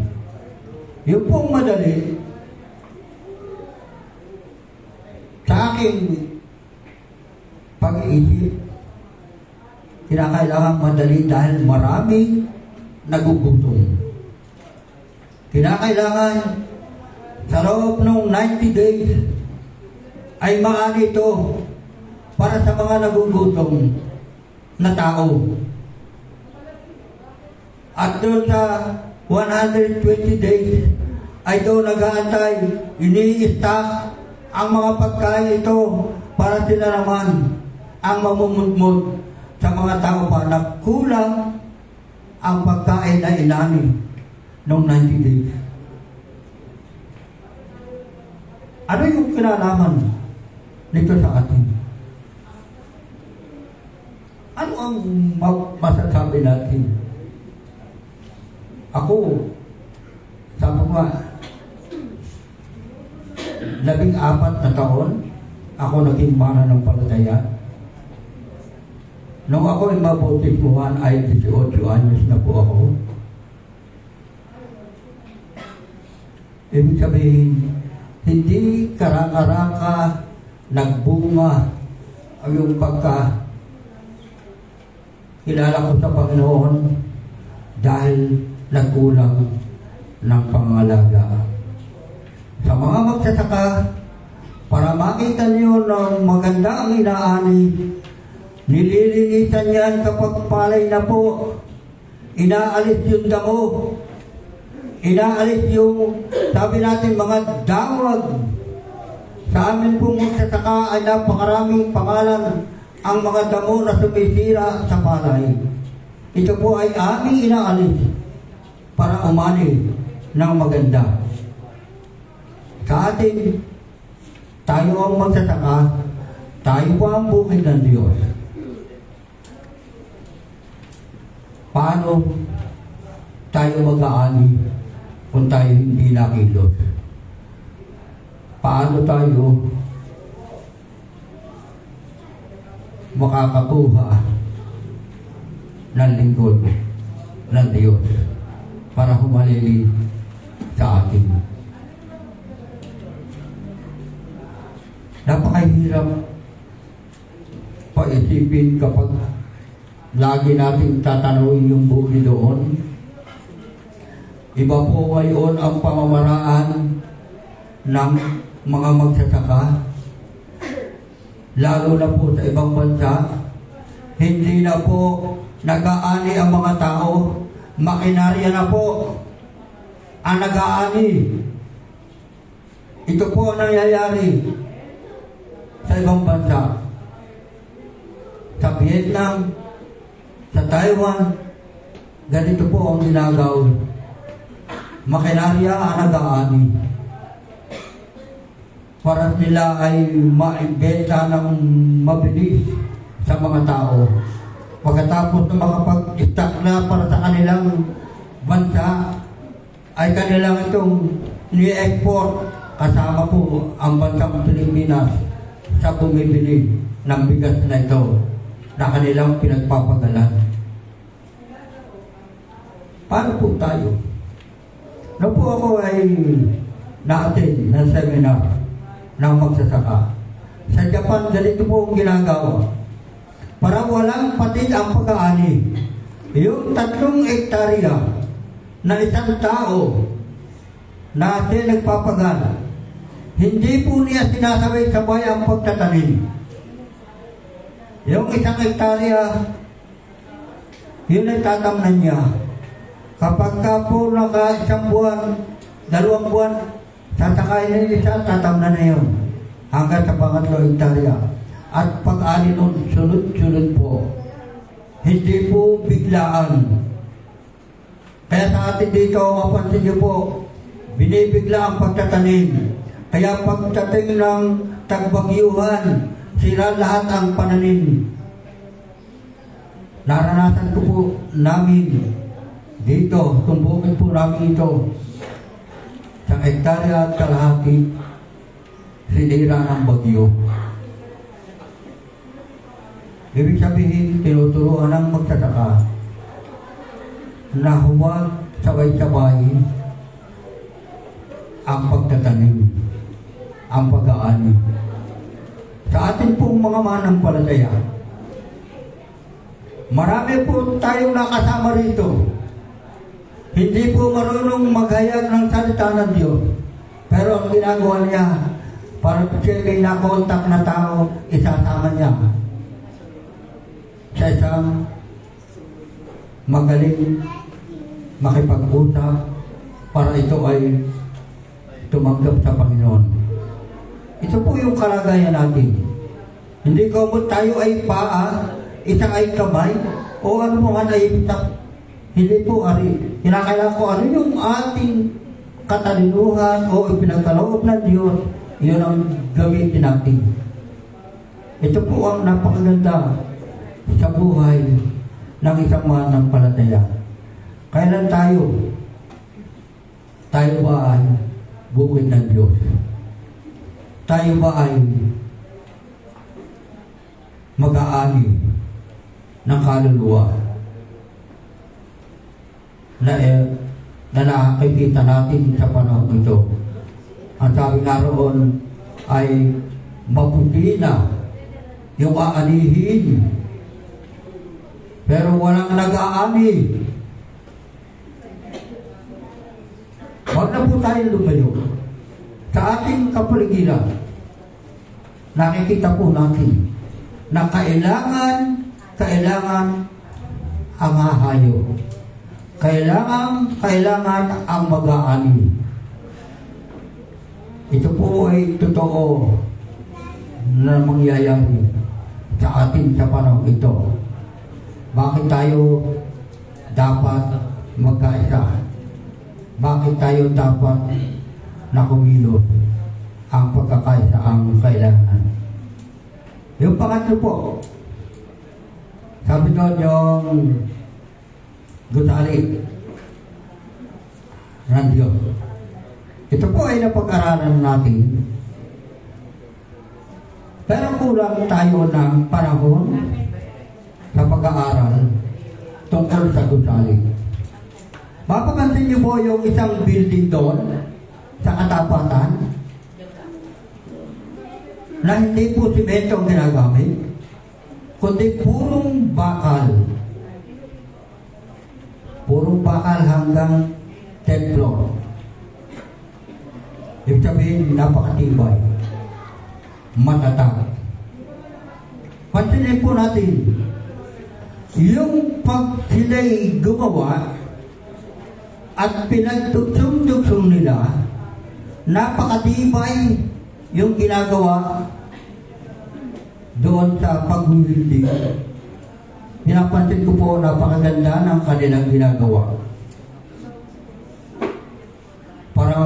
Yung pong madali, sa aking pag-iisip, kinakailangan madali dahil maraming nagugutom. Kinakailangan sa loob ng 90 days ay maani ito para sa mga nagugutom na tao. At doon sa 120 days ay doon nag-aantay, ini-stock ang mga pagkain ito para sila naman ang mamumutmut sa mga tao pa na kulang ang pagkain na inani noong 90 days. Ano yung kinalaman nito sa atin? Ano ang masasabi natin? Ako, sabi ko nga, 14 na taon, ako naging mananampalataya. Nung ako ay mabautismuhan ay 18 anyos na po ako. Ibig sabihin, hindi karang-araka nagbunga ang yung kilala ko sa Panginoon dahil nagkulang ng pangalaga. Sa mga magsasaka, para makita niyo ng maganda ang inaani, nililinisan yan kapag palay na po. Inaalis yung damo. Inaalis yung, sabi natin, mga dawag. Sa amin pong magsasaka ay napakaraming pangalan ang mga damo na sumisira sa palay. Ito po ay aming inaalis para umani ng maganda. Sa atin, tayo ang magsasaka, tayo po ang bukid ng Diyos. Paano tayo mag-aani kung tayo hindi nakilos? Paano tayo makakakuha ng lingkod ng Diyos para humalili sa atin? Napakahirap paisipin kapag lagi nating tatanawin yung buhay doon. Iba po ngayon ang pamamaraan ng mga magsasaka, lalo na po sa ibang bansa. Hindi na po nag-aani ang mga tao, makinarya na po ang nag-aani. Ito po ang nangyayari sa ibang bansa. Sa Vietnam, sa Taiwan, ganito po ang ginagawa. Makinarya ang nag-aani para nila ay maibenta ng mabilis sa mga tao. Pagkatapos na makapag-stock na para sa kanilang bansa, ay kanilang itong ni-export kasama po ang bansang Pilipinas sa bumibili ng bigas na ito na kanilang pinagpapagalan. Paano po tayo? Noong po ako ay na-attend ng seminar ng magsasaka. Sa Japan, ganito po ang ginagawa. Para walang patid ang pag-aani. Yung 3 hektarya na isang tao na siya nagpapagal, hindi po niya sinasabay-sabay ang pagtatanim. Yung 1 hektarya, yun ay tatamnan niya. Kapag ka po naka 1 buwan, 2 buwan, sasakayin na yung isa, tatamnan na yun. Hanggang sa 3 hektarya. At pag-ani nun, sunod-sunod po. Hindi po biglaan. Kaya sa atin dito, mapansin niyo po, binibigla ang pagtatanim. Kaya pagdating ng tagbagyuhan, sira lahat ang pananim. Naranasan ko po namin dito, tumbukin po namin ito. Sa hektarya at kalahati, sinira ng bagyo. Ibig sabihin, tinuturuan ng magsasaka na huwag sabay-sabay ang pagtatanim, ang pag-aani. Sa atin pong mga manampalataya, marami po tayong nakasama rito. Hindi po marunong maghayag ng salita ng Diyos. Pero ang ginagawa niya, para siya may nakontak na tao, isasama niya sa isang magaling makipag-usap para ito ay tumanggap sa Panginoon. Ito po yung kalagayan natin. Hindi ko mo tayo ay paa, isa ay kamay, o ano mo nga ay hindi po ari. Kinakailangan ko ano yung ating katalinuhan o ipinagkaloob ng Diyos, yun ang gamitin natin. Ito po ang napakaganda sa buhay ng isang mananampalataya. Kailan tayo? Tayo ba ay bukid ng Diyos? Tayo ba ay mag-aani ng kaluluwa na nakikita natin sa panahon ito? Ang sabi nga roon ay mabuti na yung aanihin, pero walang nag-aani. Huwag na po tayo lumayo. Sa ating kapaligiran, nakikita po natin na kailangan ang hahayo. Kailangan ang mag-aani. Ito po ay totoo na mangyayari sa atin sa panahon ito. Bakit tayo dapat magkaisa? Bakit tayo dapat na kumilos? Ang pagkakaisa ang kailangan. Yung pangatlo po, sabi doon yung gusali ng Diyos. Ito po ay napag-aralan natin. Pero kulang tayo ng panahon sa pag-aaral tungkol sa gusali. Mapapansin niyo po yung isang building doon sa katapatan na hindi po simento ang ginagamit, kundi purong bakal. Purong bakal hanggang 10 floor. Ibig sabihin, napakatibay. Matatag. Pansinin po natin, yung pag sila'y gumawa at pinagtugsong-tugsong nila, napakatibay yung ginagawa doon sa pag-building. Pinapansin ko po, napakaganda ng kanilang ginagawa. Para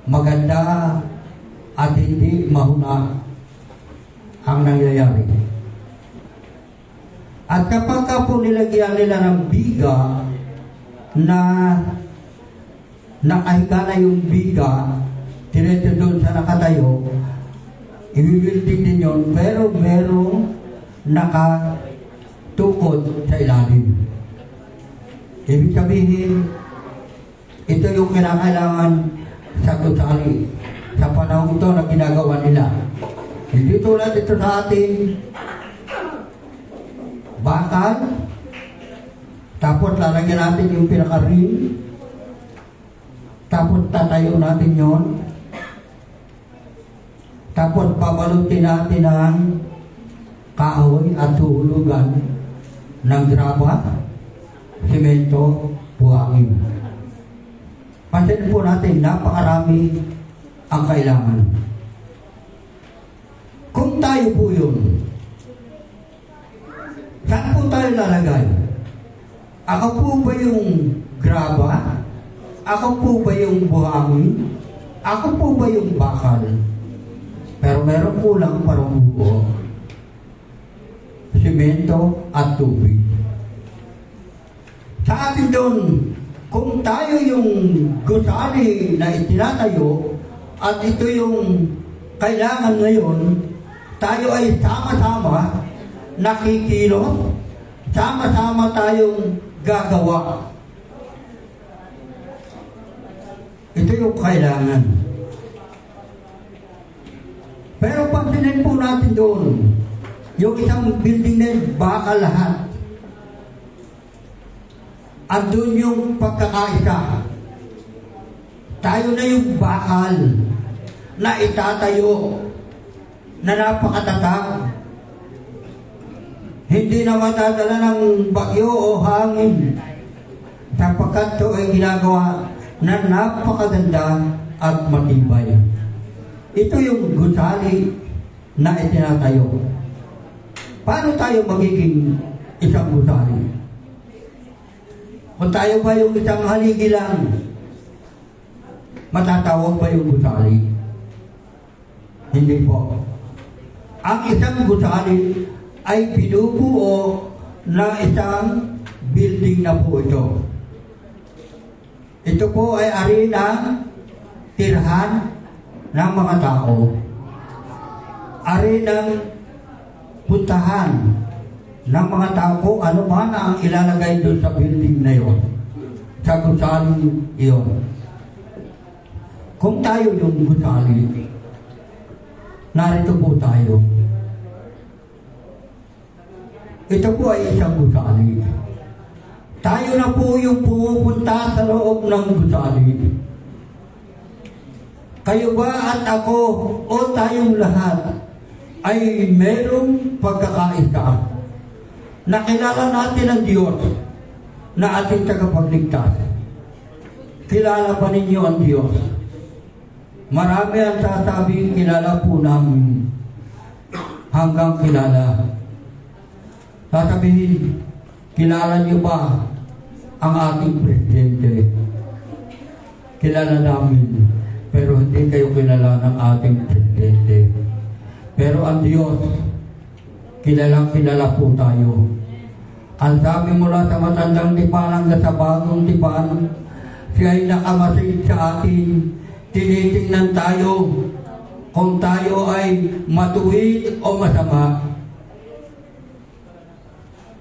maganda at hindi mahuna ang nangyayari. At kapag po nilagyan nila ng biga na nakahiga na yung biga, diretso doon sa nakatayo, i-building din yun, pero merong nakatukod sa ilalim. Ibig sabihin, ito yung kinakailangan sa gusali sa panahon ito na ginagawa nila. Hindi tulad ito sa atin, bakal, tapos lalagyan natin yung pinaka-rim, tapos tatayo natin yon, tapos babalutin natin ang kahoy at tuhulugan ng graba, simento, buhangin. Pansin po natin, napakarami ang kailangan. Kung tayo po yun, saan po tayo lalagay? Ako po ba yung graba? Ako po ba yung buhangin? Ako po ba yung bakal? Pero meron kulang parang buo. Simento at tubig. Sa atin doon, kung tayo yung gusali na itinatayo at ito yung kailangan ngayon, tayo ay sama-sama nakikilos, sama-sama tayong gagawa. Ito yung kailangan. Pero pansinin po natin doon, yung isang building na bakal lahat. Andun yung pagkakaisa. Tayo na yung bakal. na itatayo na napakatatag. Hindi na matadala ng bagyo o hangin sapagkat ito ay ginagawa na napakaganda at matibay. Ito yung gusali na itinatayo. Paano tayo magiging isang gusali? Kung tayo ba yung isang haligi lang, matatawag ba yung gusali? Hindi po. Ang isang gusali ay binubuo ng isang building na po ito. Ito po ay arinang tirhan ng mga tao. Arinang puntahan ng mga tao kung ano man ang ilalagay doon sa building na yon, sa gusali iyon. Kung tayo yung gusali, narito po tayo. Ito po ay isang gusali. Tayo na po yung pumupunta sa loob ng gusali. Kayo ba at ako o tayong lahat ay merong pagkakaisa. Nakilala natin ang Diyos na ating tagapagligtas. Kilala ba ninyo ang Diyos? Marami ang sasabing kilala po namin. Hanggang kilala. Sasabihin, kilala niyo ba ang ating presidente? Kilala namin, pero hindi kayo kilala ng ating presidente. Pero ang Diyos, kilala po tayo. Ang sabi mula sa matandang tipan hanggang sa bagong tipan, siya ay nakamasid sa atin. Tinitingnan tayo kung tayo ay matuwid o masama.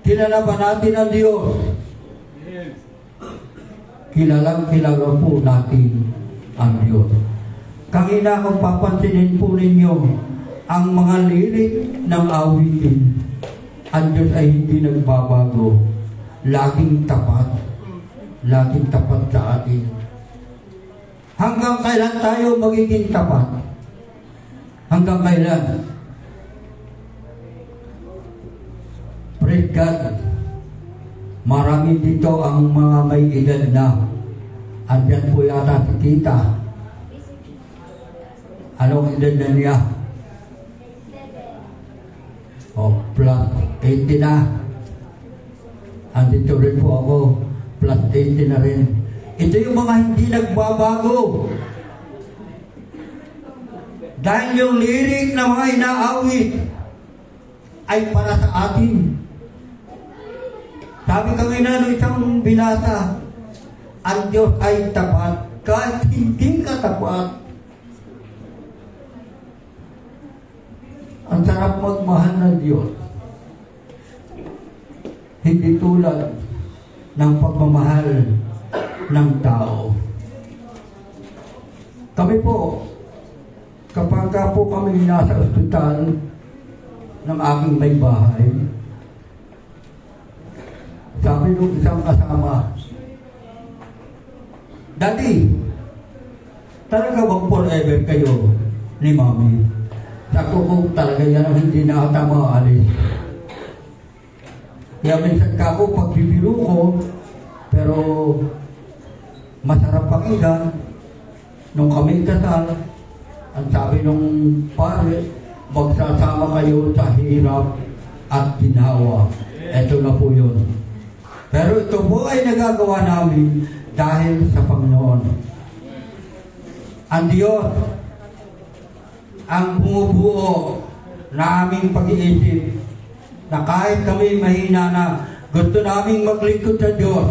Kilala ba natin ang Diyos? Kilala po natin ang Diyos. Kanina kung papansinin po ninyo ang mga lirik ng awitin, ang Diyos ay hindi nagbabago. Laging tapat sa atin. Hanggang kailan tayo magiging tapat? Hanggang kailan? Praise God. Marami dito ang mga may edad na. Andyan po yata si Tita. Anong edad na niya? Plus 80 na. Andito rin po ako. Plus 80 na rin. Ito yung mga hindi nagbabago. Dahil yung lirik na mga inaawit ay para sa atin. Sabi kanina ng isang binasa, ang Diyos ay tapat kahit hindi ka tapat. Ang sarap magmahal ng Diyos. Hindi tulad ng pagmamahal ng tao. Kami po, kapag po kami nasa ospital ng aking may bahay, sabi nung isang kasama, Daddy, talaga bang forever kayo ni Mami? Sabi ko talaga yan ang hindi na ata maalis. Kaya minsan ka ako pagbibiro ko, pero masarap pakinggan. Nung kami kasal, ang sabi nung pare, magsasama kayo sa hirap at ginawa. Ito na po yun. Pero ito po ay nagagawa namin dahil sa Panginoon. Ang Diyos ang bumubuo na aming pag-iisip na kahit kami mahina na gusto naming maglingkod sa Diyos.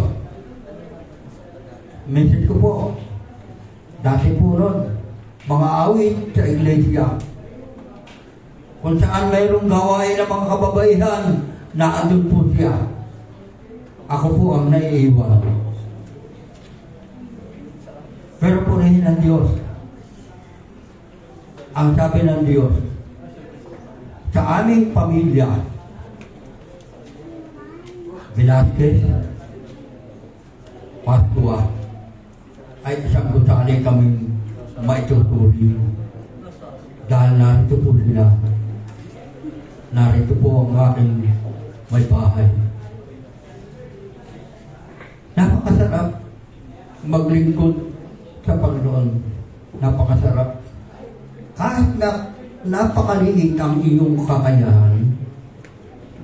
Message ko po, dati po ron, mga awit sa iglesia. Kung saan mayroong gawain ng mga kababaihan, na andun po siya. Ako po ang naiiwan. Pero purihin ang Diyos. Ang sabi ng Diyos, sa aming pamilya, Velasquez, Pascua, ay isang gusali kaming maitutuloy. Dahil narito po sila. Narito po ang aking may bahay. Napakasarap maglingkod sa Panginoon. Napakasarap. Kahit na napakaliit ang iyong kakayahan,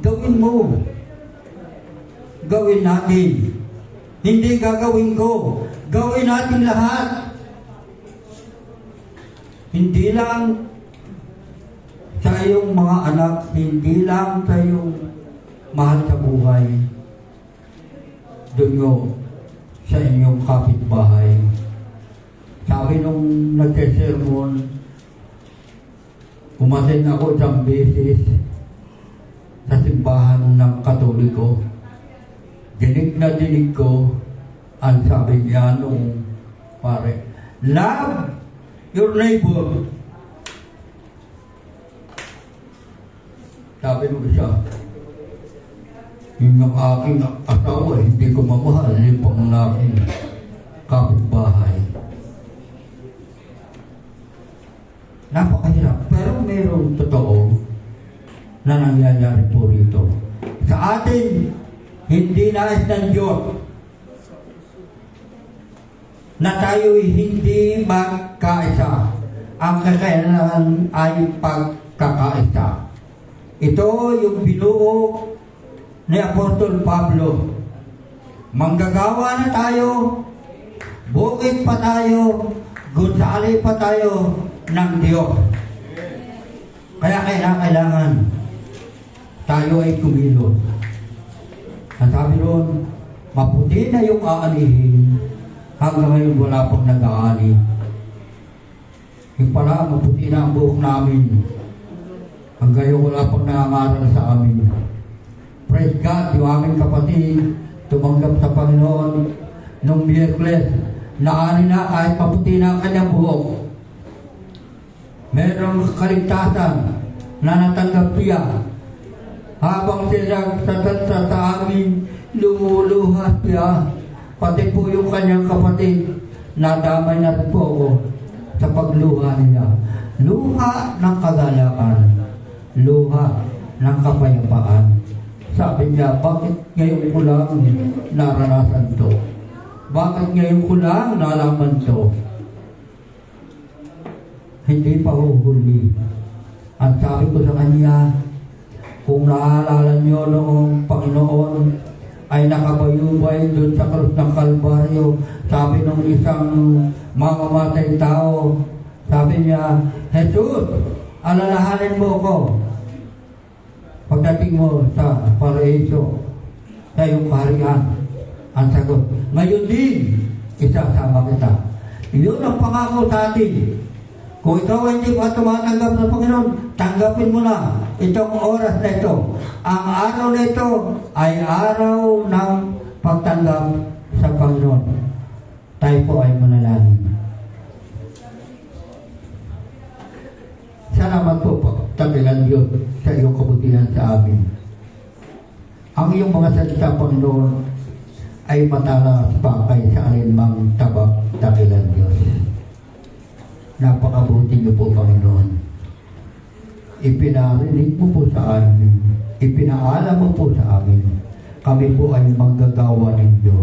gawin mo. Gawin natin. Hindi gagawin ko. Gawin natin lahat. Hindi lang sa iyong mga anak, hindi lang sa iyong mahal sa buhay. Doon nyo sa inyong kapitbahay. Sabi nung nagsisermon, umatin ako isang beses sa simbahan ng Katoliko. Dinig na dinig ko ang sabi niya nung pare, love your neighbor. Sabi nung isa, yung aking asawa, hindi ko mamahal, yung pangaking kapitbahay. Napakahirap, pero mayroong totoo na nangyayari po rito. Sa atin, hindi nais ng Diyos na tayo'y hindi magkaisa. Ang kakailangan ay pagkakaisa. Ito yung binuo ni Apostol Pablo. Manggagawa na tayo, bukid pa tayo, gusali pa tayo ng Diyos. Kaya kailangan tayo ay kumilos. Ang sabi roon, maputi na yung aanihin, hanggang ngayon wala pang nag-aani. Yung pala, maputi na ang buhok namin, hanggang ngayon wala pang nangangaral sa amin. Praise God, yung aming kapatid, tumanggap sa Panginoon nung Miyerkules, naani na kahit maputi na ang kanyang buhok. Merong kaligtasan na natanggap siya. Habang sila sa amin, lumuluha siya. Pati po yung kanyang kapatid, nadamay na rin po ako sa pagluha niya. Luha ng kagalakan, luha ng kapayapaan. Sabi niya, bakit ngayon ko lang naranasan to? Bakit ngayon ko lang nalaman to? Hindi pa huhuli. Ang sabi ko sa kanya, kung naaalala niyo noong Panginoon ay nakabayubay doon sa krus ng Kalbaryo, sabi ng isang mamamatay tao, sabi niya, Jesus, alalahanin mo ko pagdating mo sa paraiso, sa iyong kaharian. Ang sagot, ngayon din, isasama kita. Iyon ang pangako sa atin. Kung ikaw ay hindi pa tumatanggap sa Panginoon, tanggapin mo na itong oras na ito. Ang araw na ito ay araw ng pagtanggap sa Panginoon. Tayo po ay manalangin. Salamat po, Pagtagilan Diyos, sa iyong kabutihan sa amin. Ang iyong mga salita, Panginoon, ay matalas pa kay sa alinmang tabak, dakilan Diyos. Napakabuti niyo po, Panginoon. Ipinarinig mo po sa amin. Ipinaalam mo po sa amin. Kami po ay manggagawa ninyo.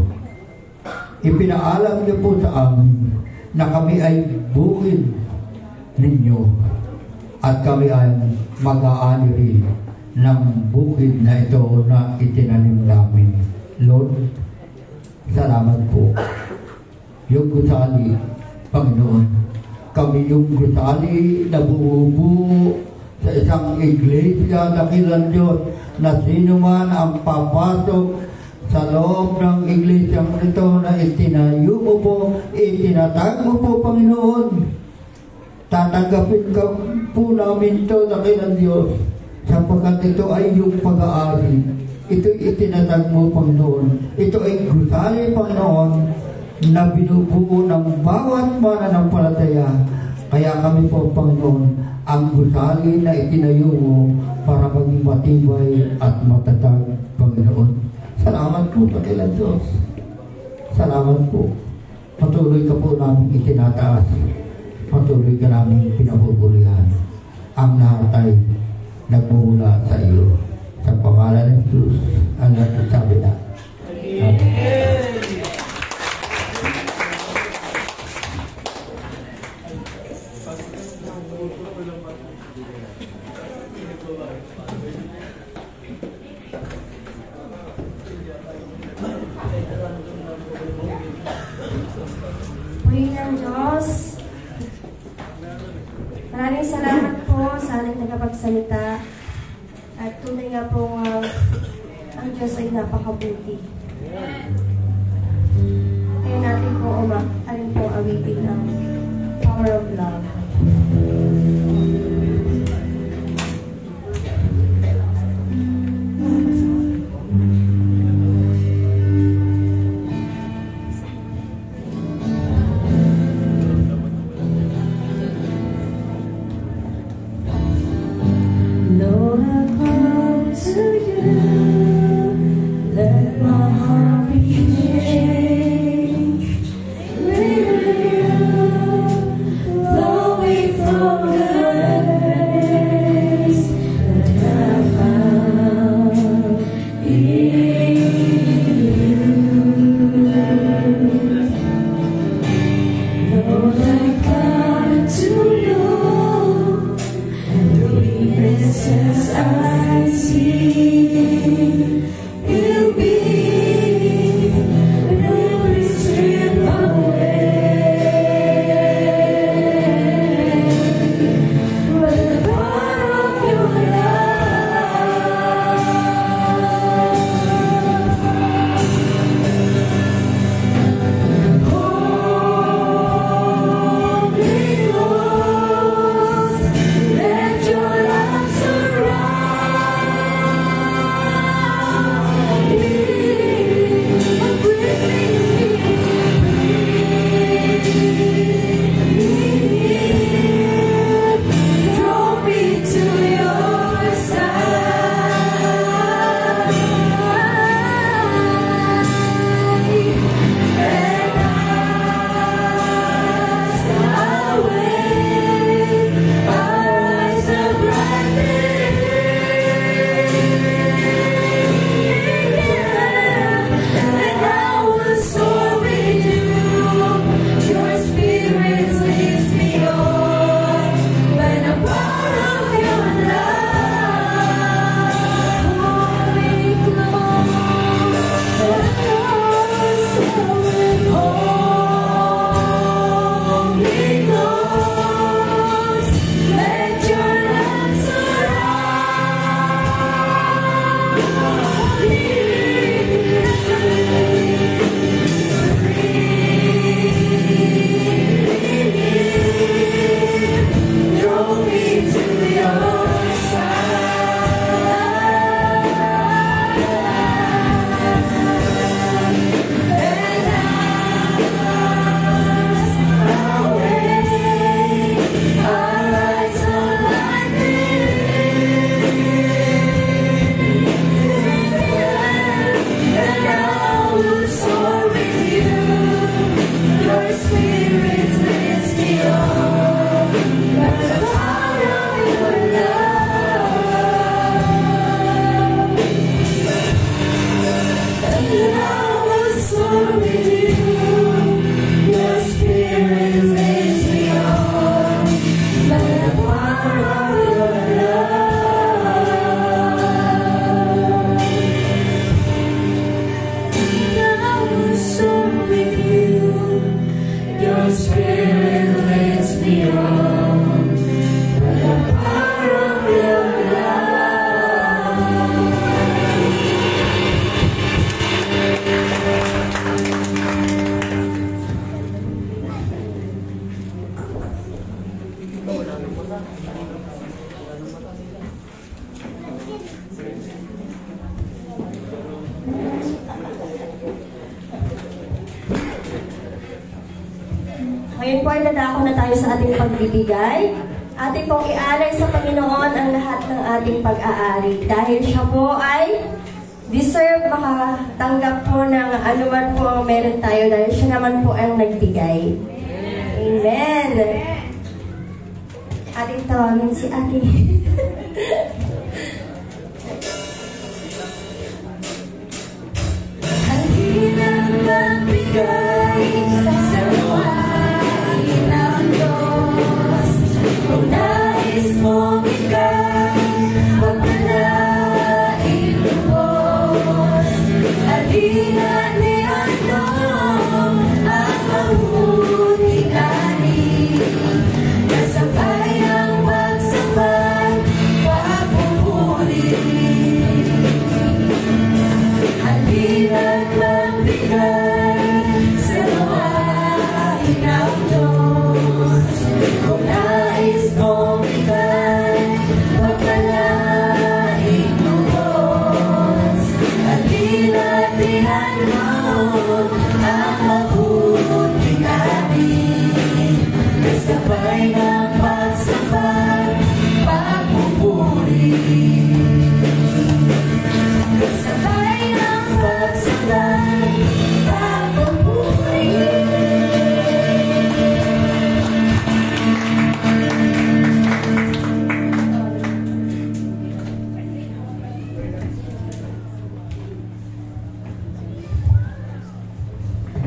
Ipinaalam niyo po sa amin na kami ay bukid ninyo. At kami ay mag-aani rin ng bukid na ito na itinanim namin. Lord, salamat po. Yung gusali, Panginoon, kami yung gusali na bumubuo sa isang iglesia, dakilan Diyos, na sino man ang papasok sa loob ng iglesia ito na itinayo mo po, itinatag mo po, Panginoon. Tatanggapin ka po namin ito, dakilan Diyos, sapagkat ito ay yung pag-aari. Ito itinatag mo, Panginoon. Ito ay gusali, Panginoon, na binubuo ng bawat mananampalataya. Kaya kami po, Panginoon, ang gusali na itinayo mo para maging matibay at matatag, Panginoon. Salamat po, dakilan Diyos. Salamat po. Patuloy ka po namin itinataas. Patuloy ka namin pinapupurihan. ang lahat ay nagmumula sa iyo. Sa pangalan ng Diyos, ang lahat ng sabi na. Amen. Puri ng Diyos. Maraming salamat po sa ating tagapagsalita. At tunay nga po ang Diyos ay napakabuti. Kaya natin po alin po awitin ng Power of Love. Lord, I come to you. Let my heart be changed. With you, flowing from the grace that I found in you. Lord, I come to you. Since I see you be, will be stripped away. But the power of your love, Holy Ghost, let your love surround me, draw me to your side, and as I wait, eyes are blinded, and I will soar with you. Your spirit leads me on by the power of your love. Holy Ghost, let your love surround me. Draw me to your side, and as I wait, our eyes align, and I will soar with you. Your spirit leads me on by the power of your love, and I will soar with you. Your spirit leads me on by the power of your love, and I will soar with you. Your spirit leads me on by the power of your love. Ngayon po ay dadako na tayo sa ating pagbibigay. Ating pong ialay sa Panginoon ang lahat ng ating pag-aari. Dahil siya po ay deserve makatanggap po ng anuman po ang meron tayo dahil siya naman po ang nagbigay. Amen. ating tawagin si Ate. Halina't magbigay sa luwain ng Diyos. Kung nais mong ikaw pagpalain lubos, halina't iandong ang mabuting ani. Kasabay ang pagsambay, papupuri. Halina't magbigay sa luwain ng Diyos. Kung nais mong ika'y pagpalain lubos, halina't ihandog ang mabuting ani. Kasabay ng pagsambay, papupuri. Kasabay ng pagsambay, papupuri.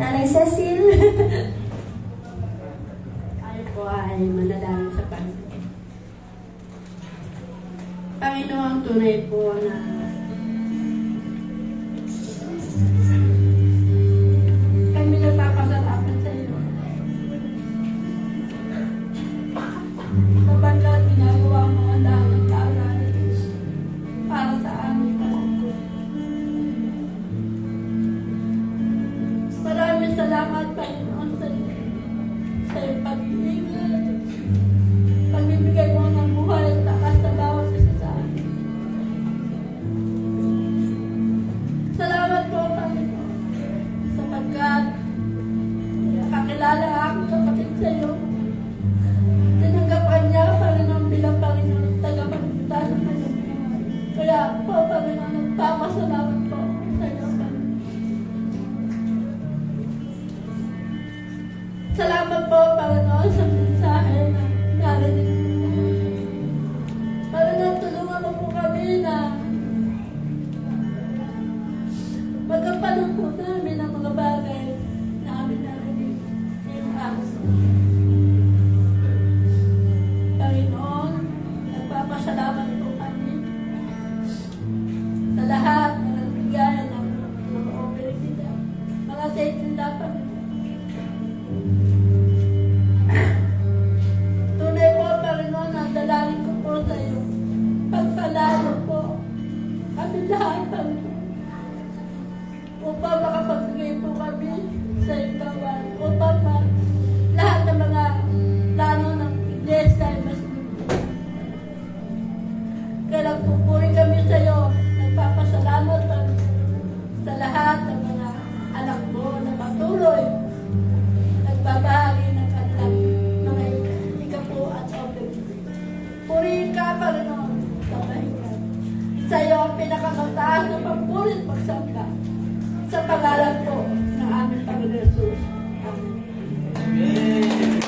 Nanay Cecil. Tayo po ay manalangin sa Panginoon. Panginoon, tunay po na kami nagpapasalamat sa iyo. Sapagkat ginagawa mo ang lahat ng bagay para sa amin. Maraming salamat, Panginoon, sa iyo. Sa iyong pag-iingat, pagbibigay mo ng buhay at lakas sa bawat isa sa amin. Salamat po, Panginoon, sapagkat nakakilala ang kapatid sa iyo. Tinanggap ka niya, Panginoon, bilang Panginoon at tagapagpunta ng kanyang buhay. Kaya po, Panginoon, nagpapasalamat po sa iyo, Panginoon. Salamat po, Panginoon, sa mensahe na narinig mo. Panginoon, tulungan mo po kami na magampanan po namin ang mga bagay na amin narinig ngayong araw. Panginoon, nagpapasalamat po kami sa lahat na nagbigay ng mga offering nila, mga date nila, Panginoon. Tunay po, Panginoon, ang dalangin ko po sa iyo. Pagpalalo po kami lahat, Panginoon. Upang makapagbigay po kami sa iyong gawain. Upang lahat ng mga plano ng iglesia ay mas kaya nagpupuri kami sa iyo. Nagpapasalamat, Panginoon, sa lahat ng mga anak mo na patuloy nagbabahagi ng kanilang mga ikapo at offering. Purihin ka, Panginoon, sabahin ka. Sa iyo ang pinakamataas na pagpuri at pagsamba. Sa pangalan po ng aming Panginoon Jesus. Amen.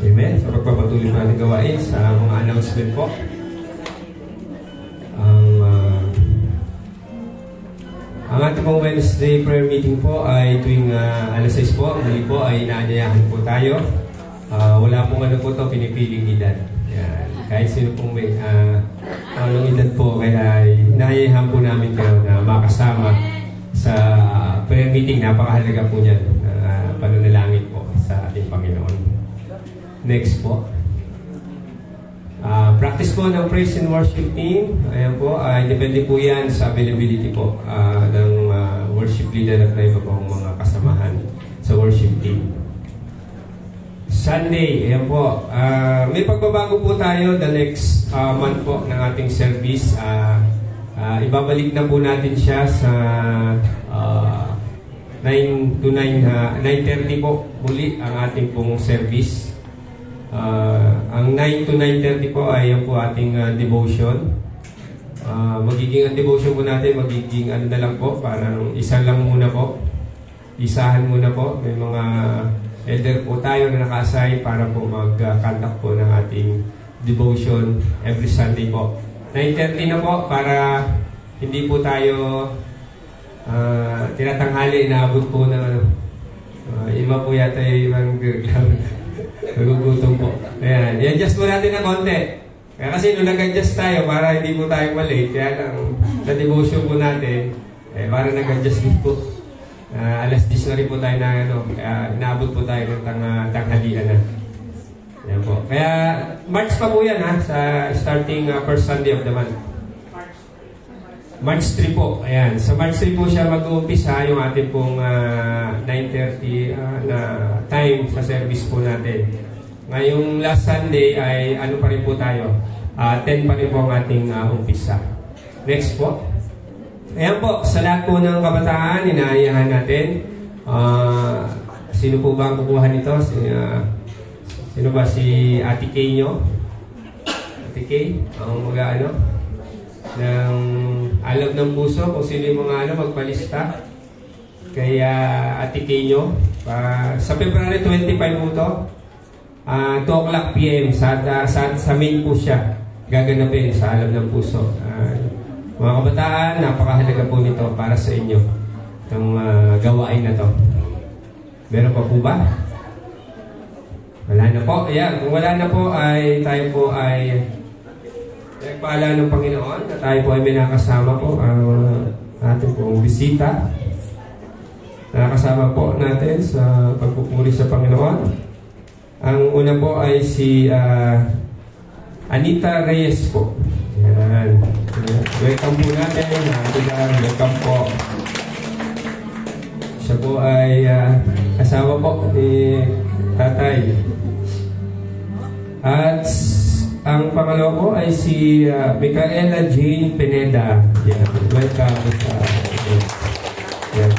Amen. Sa pagpapatuloy natin gawain sa mga announcement po. Ang ating pong Wednesday prayer meeting po ay tuwing alas 6 po. Muli po ay inaanyayahan po tayo. Wala pong ano po ito, pinipiling edad. Yan. Kahit sino pong may anong edad po, kaya inaanyayahan po namin kayo na makasama sa prayer meeting. Napakahalaga po niyan. Pananalangin po sa ating Panginoon. Next po. Practice po ng praise and worship team. Ayan po, depende po yan sa availability po ng worship leader at na iba pong mga worship team. Sunday, ayan po. May pagbabago po tayo the next month po ng ating service. Ibabalik na po natin siya sa 9 to 9:30 po muli ang ating pong service. Ang 9 to 9:30 po ay yan po ating devotion. Magiging ang devotion po natin, magiging ano na lang po, parang isa lang muna po. Isahan muna po. May mga elder po tayo na naka-assign para po mag-conduct po ng ating devotion every Sunday po. 9:30 na po para hindi po tayo tinatanghali, inaabot po ng ano. Iba po yata yung nagugutom po. Ayan, i-adjust po natin ng konti. Kaya kasi nung nag-adjust tayo para hindi po tayo malate, kaya lang sa devotion po natin, para nag-adjust din po. Alas 10 na rin po tayo na ano, kaya inaabot po tayo ng tanghalian na. Ayan po. Kaya March pa po yan sa starting first Sunday of the month. March 3 po. Ayan. Sa March 3 po siya mag-uumpisa yung ating pong 9:30 na time sa service po natin. Ngayong last Sunday ay ano pa rin po tayo? 10 pa rin po ang ating umpisa. Next po. Ayan po, sa lahat po ng kabataan, inaayahan natin. Sino po ba ang kukuha nito? Sino ba si Ate Kay nyo? Ate Kay? Ang mag-ano? Ng alab ng puso, kung sino yung mga magpalista. Kaya Ate Kay nyo. Sa February 25 po ito, 2 o'clock PM sa main po siya gaganapin sa alab ng puso. Mga kabataan, napakahalaga po nito para sa inyo itong gawain na to. Meron pa po ba? Wala na po. Ayan, kung wala na po ay tayo po ay nagpaala ng Panginoon na tayo po ay may nakasama po ang ating pong bisita. Nakasama po natin sa pagpupuri sa Panginoon. Ang una po ay si Anita Reyes po. Ayan. Welcome po natin. Welcome po. Siya po ay asawa po ni tatay. At ang pangalawa po ay si Micaela Jane Pineda. Yan. Welcome sa yan.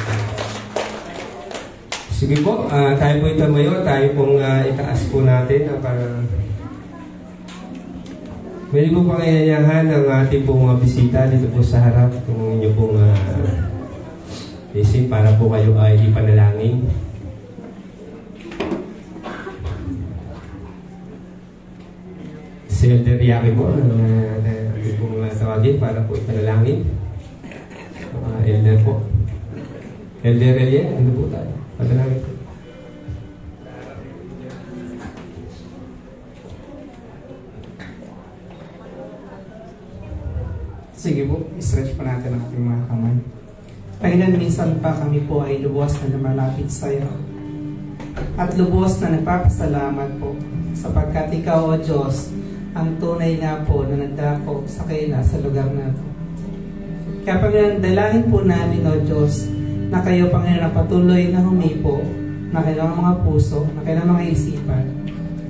Sige po, tayo po itamayo. Tayo pong itaas po natin para may po pangyayamahan ng ating pong mga bisita dito po sa harap. Kung inyo pong isip para po kayo ay ipanalangin. Si Elder Yaki po, ating pong tawagin para po ipanalangin. Elder po. Elder Elie, ano po tayo? Panalangin po. Sige po, stretch pa natin ang ating mga kamay. Panginoon, minsan pa kami po ay lubos na lumalapit sa iyo. At lubos na nagpapasalamat po sapagkat ikaw, O Diyos, ang tunay nga po na nagdako sa kaila sa lugar na ito. Kaya Panginoon, dalangin po namin, O Diyos, na kayo, Panginoon, na patuloy na humipo na kailangan mga puso, na kailangan mga isipan,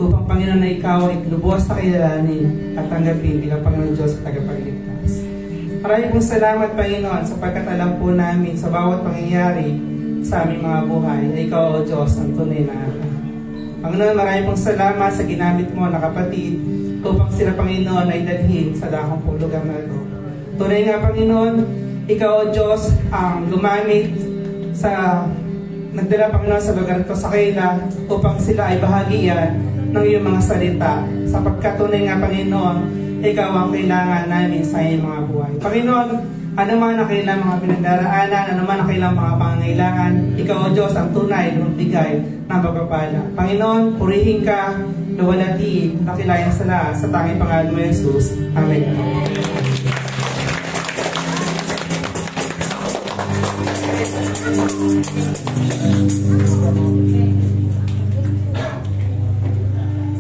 upang Panginoon na ikaw ay lubos na kilalanin at tanggapin bilang Panginoon Diyos at tagapagligtas. Maraming pong salamat, Panginoon, sapagkat alam po namin sa bawat pangyayari sa aming mga buhay na ikaw, O Diyos, ang tunay na Ama. Panginoon, maraming pong salamat sa ginamit mo na kapatid upang sila, Panginoon, ay dalhin sa dakong po lugar na ito. Tunay nga, Panginoon, ikaw, O Diyos, ang gumamit sa nagdala, Panginoon, sa lugar ito sa kaila upang sila ay bahagian ng iyong mga salita. Sapagkat tunay nga, Panginoon, ikaw ang kailangan namin sa iyong mga buhay. Panginoon, ano man ang kailangan mga pinagdaraanan, ano man ang kailangan mga pangangailangan, ikaw, O Diyos, ang tunay na magbigay ng pagpapala. Panginoon, purihin ka, luwalhatiin, nakilayan sa lahat, sa tanging pangalan mo, Jesus. Amen.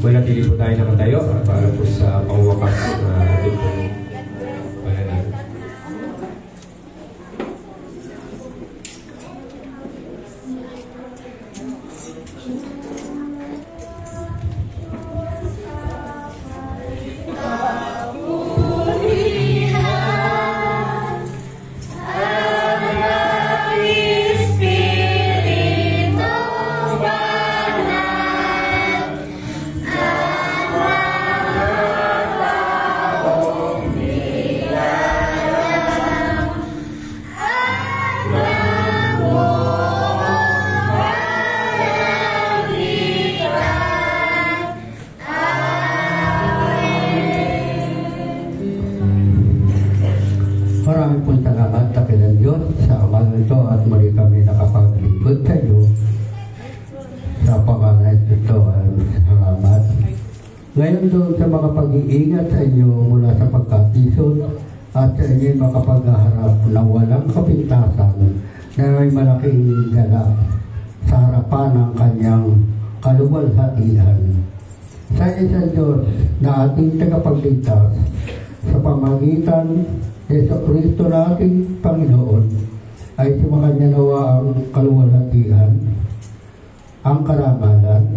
Manatili po tayo nakatayo para po sa pangwakas na ating pong panalangin. Ngayon doon sa mga pag-iingat sa inyo mula sa pagkatisod at sa inyo makapagharap na walang kapintasan na may malaking galak sa harapan ng kanyang kaluwalhatian. Sa isang Diyos na ating tagapagligtas sa pamagitan ni Kristo na ating Panginoon ay sumakanya nawa ang kaluwalhatian, ang karangalan,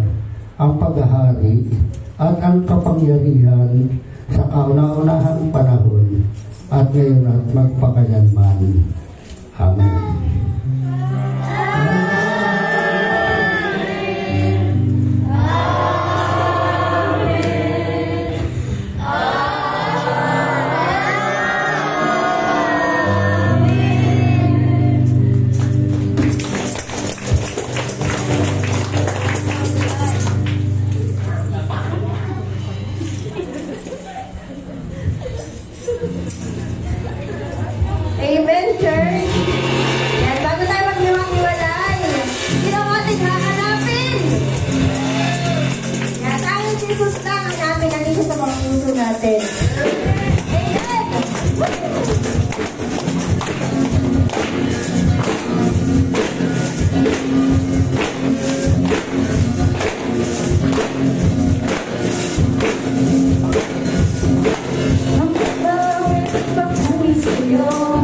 ang paghahari at ang kapangyarihan sa kauna-unahang panahon at ngayon at magpakailanman. Amen. Amen, church! Yan, bago tayo maghiwalay, sino ang ating hahanapin? Yan, tanging si Jesus lang ang natin nandito sa mga puso natin. Amen! Ang bawat pagkawi sa'yo